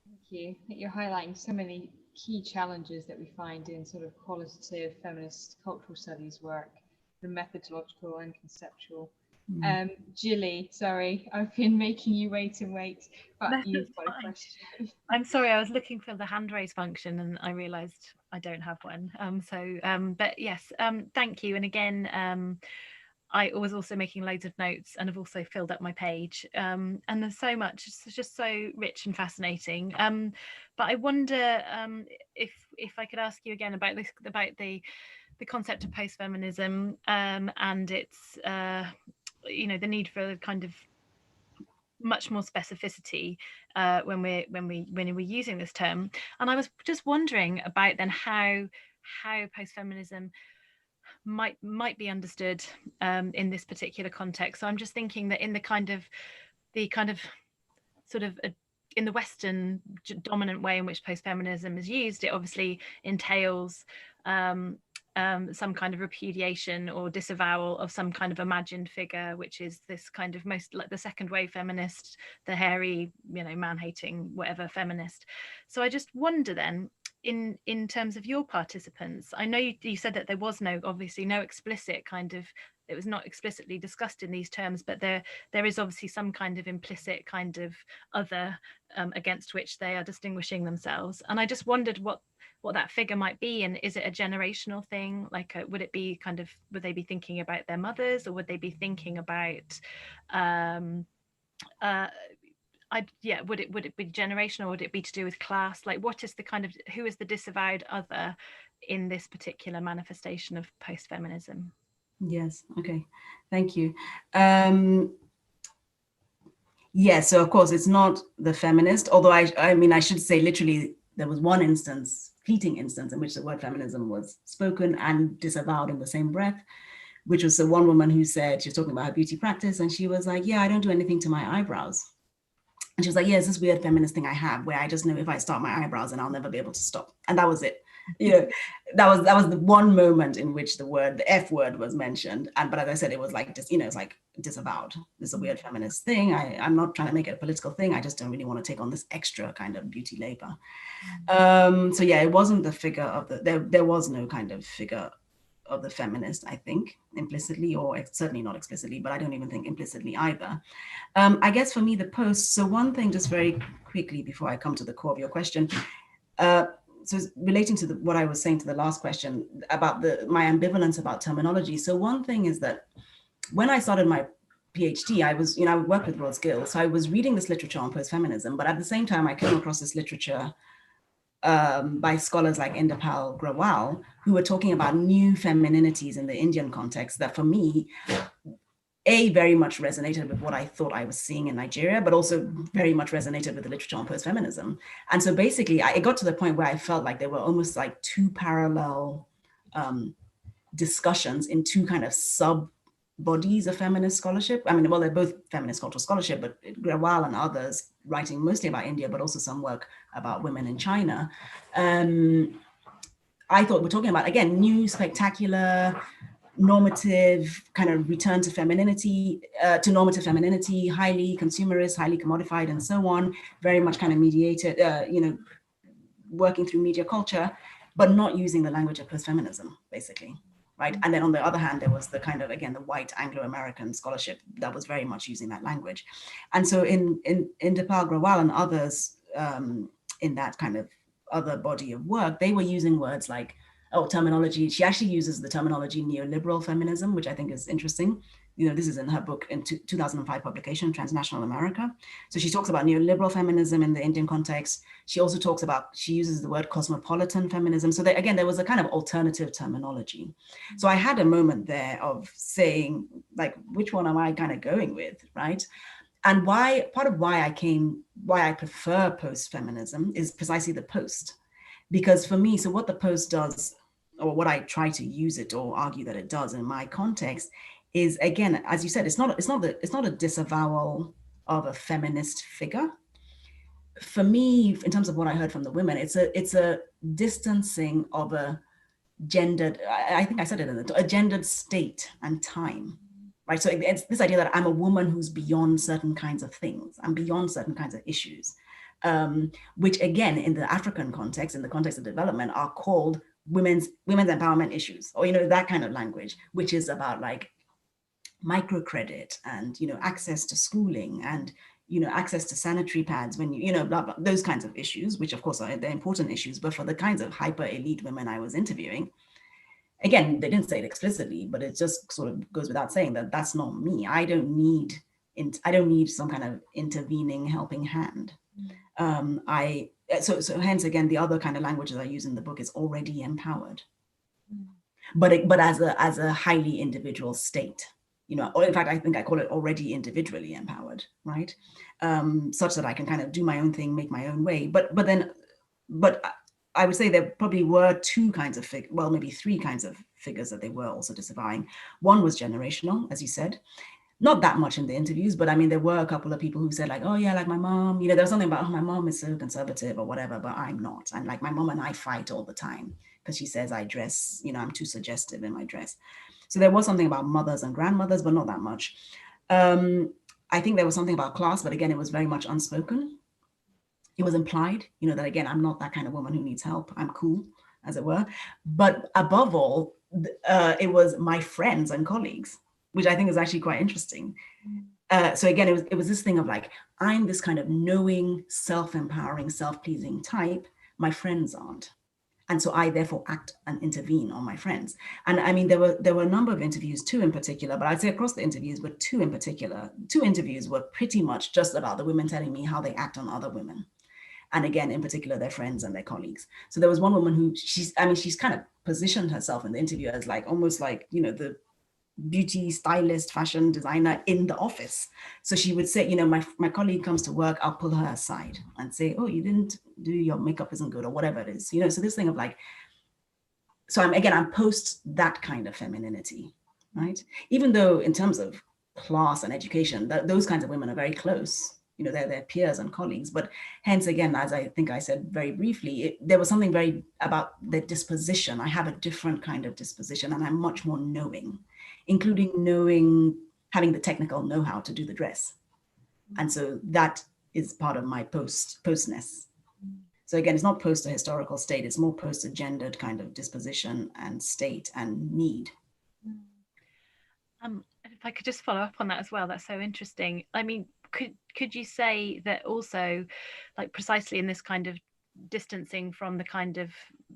Thank you. I think you're highlighting so many key challenges that we find in sort of qualitative feminist cultural studies work, the methodological and conceptual. Jilly, sorry, I've been making you wait and wait, but you've got a question. I'm sorry, I was looking for the hand raise function and I realized I don't have one. But yes, thank you. And again, I was also making loads of notes and have also filled up my page. And there's so much, it's just so rich and fascinating. But I wonder if I could ask you again about the concept of post-feminism and its you know, the need for kind of much more specificity when we're using this term. And I was just wondering about then how post-feminism might be understood in this particular context. So I'm just thinking that in the kind of sort of in the Western dominant way in which post-feminism is used, it obviously entails some kind of repudiation or disavowal of some kind of imagined figure, which is this kind of most like the second wave feminist, the hairy, you know, man-hating, whatever feminist. So I just wonder then, in terms of your participants, I know you said that there was obviously no explicit kind of, it was not explicitly discussed in these terms, but there is obviously some kind of implicit kind of other against which they are distinguishing themselves. And I just wondered what that figure might be, and is it a generational thing? Like, would it be kind of, would they be thinking about their mothers, or would they be thinking about would it be generational, or would it be to do with class? Like, what is the kind of, who is the disavowed other in this particular manifestation of post-feminism? Yes, okay, thank you. Yeah, so of course it's not the feminist, although I mean, I should say literally there was one instance, fleeting instance, in which the word feminism was spoken and disavowed in the same breath, which was the one woman who said, she was talking about her beauty practice, and she was like, yeah, I don't do anything to my eyebrows. And she was like, yeah, it's this weird feminist thing I have where I just know if I start my eyebrows, then I'll never be able to stop. And that was it. You know, that was the one moment in which the F word was mentioned. But as I said, it was like, just, you know, it's like disavowed. This is a weird feminist thing. I'm not trying to make it a political thing. I just don't really want to take on this extra kind of beauty labor. So yeah, it wasn't the figure of there was no kind of figure of the feminist, I think, implicitly, or certainly not explicitly, but I don't even think implicitly either. I guess for me, the post, so one thing just very quickly before I come to the core of your question, so relating to what I was saying to the last question about my ambivalence about terminology. So one thing is that when I started my PhD, I was, you know, I worked with Royal Skills, so I was reading this literature on post-feminism, but at the same time, I came across this literature by scholars like Indapal Grawal, who were talking about new femininities in the Indian context that for me very much resonated with what I thought I was seeing in Nigeria, but also very much resonated with the literature on post-feminism. And so basically, it got to the point where I felt like there were almost like two parallel discussions in two kind of sub-bodies of feminist scholarship. I mean, well, they're both feminist cultural scholarship, but Grewal and others writing mostly about India, but also some work about women in China. I thought we're talking about, again, new, spectacular, normative kind of return to femininity, to normative femininity, highly consumerist, highly commodified, and so on, very much kind of mediated, working through media culture, but not using the language of post-feminism, basically, right? And then on the other hand, there was the kind of, again, the white Anglo-American scholarship that was very much using that language. And so in Dipal Grewal and others in that kind of other body of work, they were using words like, terminology. She actually uses the terminology neoliberal feminism, which I think is interesting. This is in her book in 2005 publication, Transnational America. So she talks about neoliberal feminism in the Indian context. She also talks about, she uses the word cosmopolitan feminism. So again, there was a kind of alternative terminology. So I had a moment there of saying, like, which one am I kind of going with, right? And part of why I prefer post-feminism is precisely the post. Because for me, so what the post does, or what I try to use it or argue that it does in my context, is, again, as you said, it's not a disavowal of a feminist figure. For me, in terms of what I heard from the women, it's a distancing of a gendered, I think I said it a gendered state and time. Right, so it's this idea that I'm a woman who's beyond certain kinds of things. I'm beyond certain kinds of issues, which again, in the African context, in the context of development, are called women's empowerment issues, or that kind of language, which is about like microcredit and access to schooling and access to sanitary pads when blah, blah, those kinds of issues, which of course they're important issues, but for the kinds of hyper elite women I was interviewing. Again, they didn't say it explicitly, but it just sort of goes without saying that that's not me. I don't need some kind of intervening helping hand. So hence again, the other kind of languages I use in the book is already empowered, but as a highly individual state, or in fact, I think I call it already individually empowered, right? Such that I can kind of do my own thing, make my own way. But I would say there probably were two kinds of maybe three kinds of figures that they were also disavowing. One was generational, as you said. Not that much in the interviews, but I mean, there were a couple of people who said like, oh yeah, like my mom, there was something about, oh, my mom is so conservative or whatever, but I'm not. And like my mom and I fight all the time because she says I dress, I'm too suggestive in my dress. So there was something about mothers and grandmothers, but not that much. I think there was something about class, but again, it was very much unspoken. It was implied, that again, I'm not that kind of woman who needs help. I'm cool, as it were. But above all, it was my friends and colleagues, which I think is actually quite interesting. So again, it was this thing of like, I'm this kind of knowing, self-empowering, self-pleasing type. My friends aren't. And so I therefore act and intervene on my friends. And I mean, there were a number of interviews, two in particular, but I'd say across the interviews, but two in particular, two interviews were pretty much just about the women telling me how they act on other women. And again, in particular, their friends and their colleagues. So there was one woman who she's kind of positioned herself in the interview as like, almost like, the beauty stylist, fashion designer in the office. So she would say, my colleague comes to work, I'll pull her aside and say, oh, you didn't do, your makeup isn't good or whatever it is, so this thing of like, so I'm post that kind of femininity, right? Even though in terms of class and education, those kinds of women are very close, they're their peers and colleagues, but hence again, as I think I said very briefly, there was something very about the disposition. I have a different kind of disposition and I'm much more knowing, including having the technical know-how to do the dress. And so that is part of my postness. So again, it's not post a historical state, it's more post a gendered kind of disposition and state and need. If I could just follow up on that as well, that's so interesting. I mean, could you say that also, like precisely in this kind of distancing from the kind of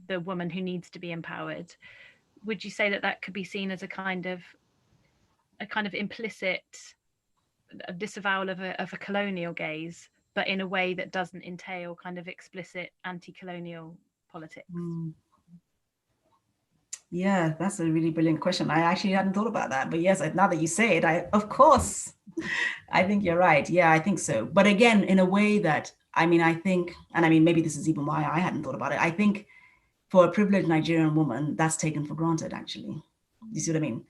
the woman who needs to be empowered, would you say that could be seen as a kind of implicit disavowal of a colonial gaze, but in a way that doesn't entail kind of explicit anti-colonial politics? Yeah, that's a really brilliant question. I actually hadn't thought about that, but yes, now that you say it, of course, I think you're right. Yeah, I think so. But again, in a way that, I mean, I think, and I mean, maybe this is even why I hadn't thought about it. I think for a privileged Nigerian woman, that's taken for granted, actually. You see what I mean?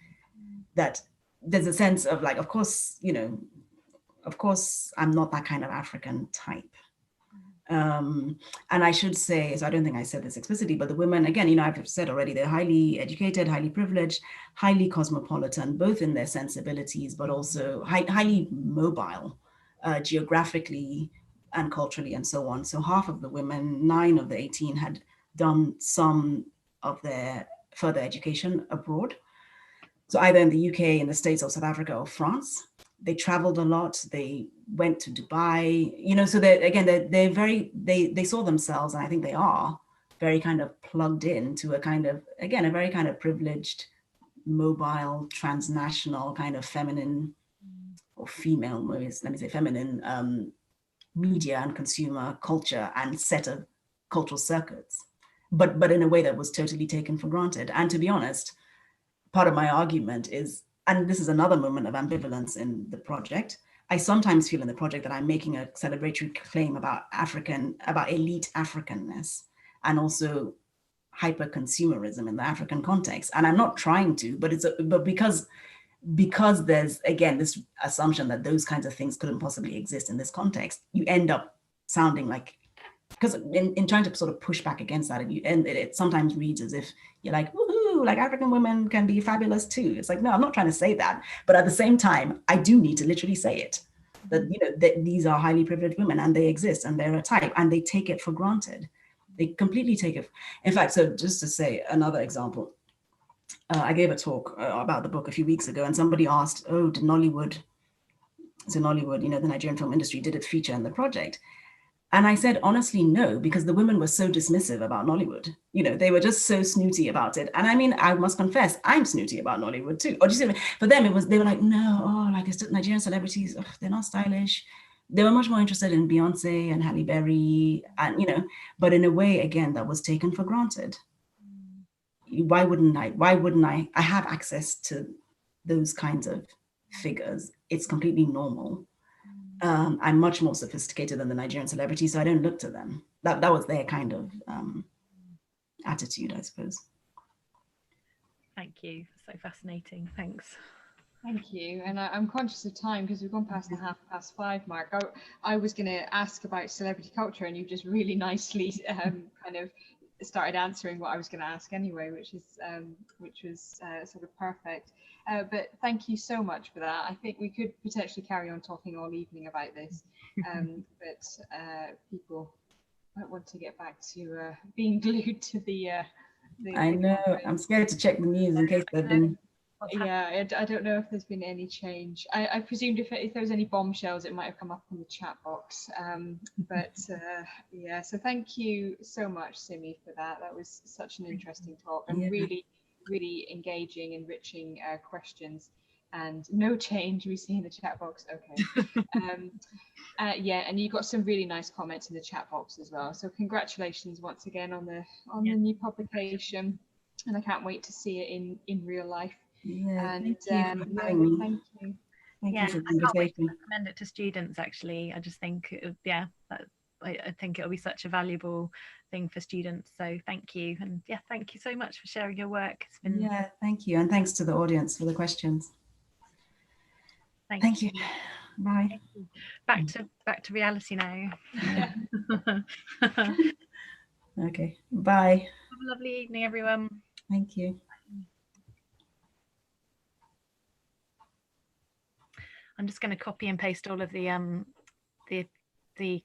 That there's a sense of like, of course, you know, of course, I'm not that kind of African type. And I should say, so I don't think I said this explicitly, but the women, again, you know, I've said already, they're highly educated, highly privileged, highly cosmopolitan, both in their sensibilities, but also highly mobile, geographically and culturally and so on. So half of the women, 9 of the 18 had done some of their further education abroad. So either in the UK, in the States, or South Africa, or France. They traveled a lot. They went to Dubai, you know, so they're very, they saw themselves, and I think they are very kind of plugged in to a kind of, again, a very kind of privileged, mobile, transnational kind of feminine or female, let me say feminine, media and consumer culture and set of cultural circuits, but in a way that was totally taken for granted. And to be honest, part of my argument is, and this is another moment of ambivalence in the project, I sometimes feel in the project that I'm making a celebratory claim about elite Africanness and also hyper-consumerism in the African context. And I'm not trying to, but because there's, again, this assumption that those kinds of things couldn't possibly exist in this context, you end up sounding like, because in trying to sort of push back against that, it sometimes reads as if you're like, woohoo, like African women can be fabulous too. It's like, no, I'm not trying to say that. But at the same time, I do need to literally say it, that, you know, that these are highly privileged women and they exist and they're a type and they take it for granted. They completely take it. In fact, so just to say another example, I gave a talk about the book a few weeks ago, and somebody asked, oh, did Nollywood, you know, the Nigerian film industry, did it feature in the project? And I said, honestly, no, because the women were so dismissive about Nollywood. You know, they were just so snooty about it. And I mean, I must confess, I'm snooty about Nollywood too. Or do you see, for them, they were like, no, oh, like it's Nigerian celebrities, they're not stylish. They were much more interested in Beyonce and Halle Berry, and, you know, but in a way, again, that was taken for granted. Why wouldn't I? I have access to those kinds of figures. It's completely normal. I'm much more sophisticated than the Nigerian celebrities, so I don't look to them. That was their kind of attitude, I suppose. Thank you. So fascinating. Thanks. Thank you. And I'm conscious of time because we've gone past the 5:30 mark. I was going to ask about celebrity culture, and you've just really nicely kind of started answering what I was going to ask anyway, which was sort of perfect. But thank you so much for that. I think we could potentially carry on talking all evening about this, but people might want to get back to being glued to the I know. I'm scared to check the news in case they've been. Yeah, I don't know if there's been any change. I presumed if there was any bombshells, it might have come up in the chat box. But yeah, so thank you so much, Simi, for that. That was such an interesting talk and really, really engaging, enriching questions. And no change we see in the chat box. Okay. Yeah, and you got some really nice comments in the chat box as well. So congratulations once again on the new publication, and I can't wait to see it in real life. Yeah, and thank you for having me. thank you. Thank you for the I can't wait to invitation. recommend it to students. Actually, I just think, I think it'll be such a valuable thing for students. So thank you, and yeah, thank you so much for sharing your work. It's been thank you, and thanks to the audience for the questions. Thank you. Bye. Thank you. Back to reality now. Okay. Bye. Have a lovely evening, everyone. Thank you. I'm just going to copy and paste all of the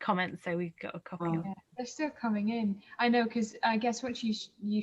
comments, so we've got a copy of. Yeah, they're still coming in. I know, because I guess once you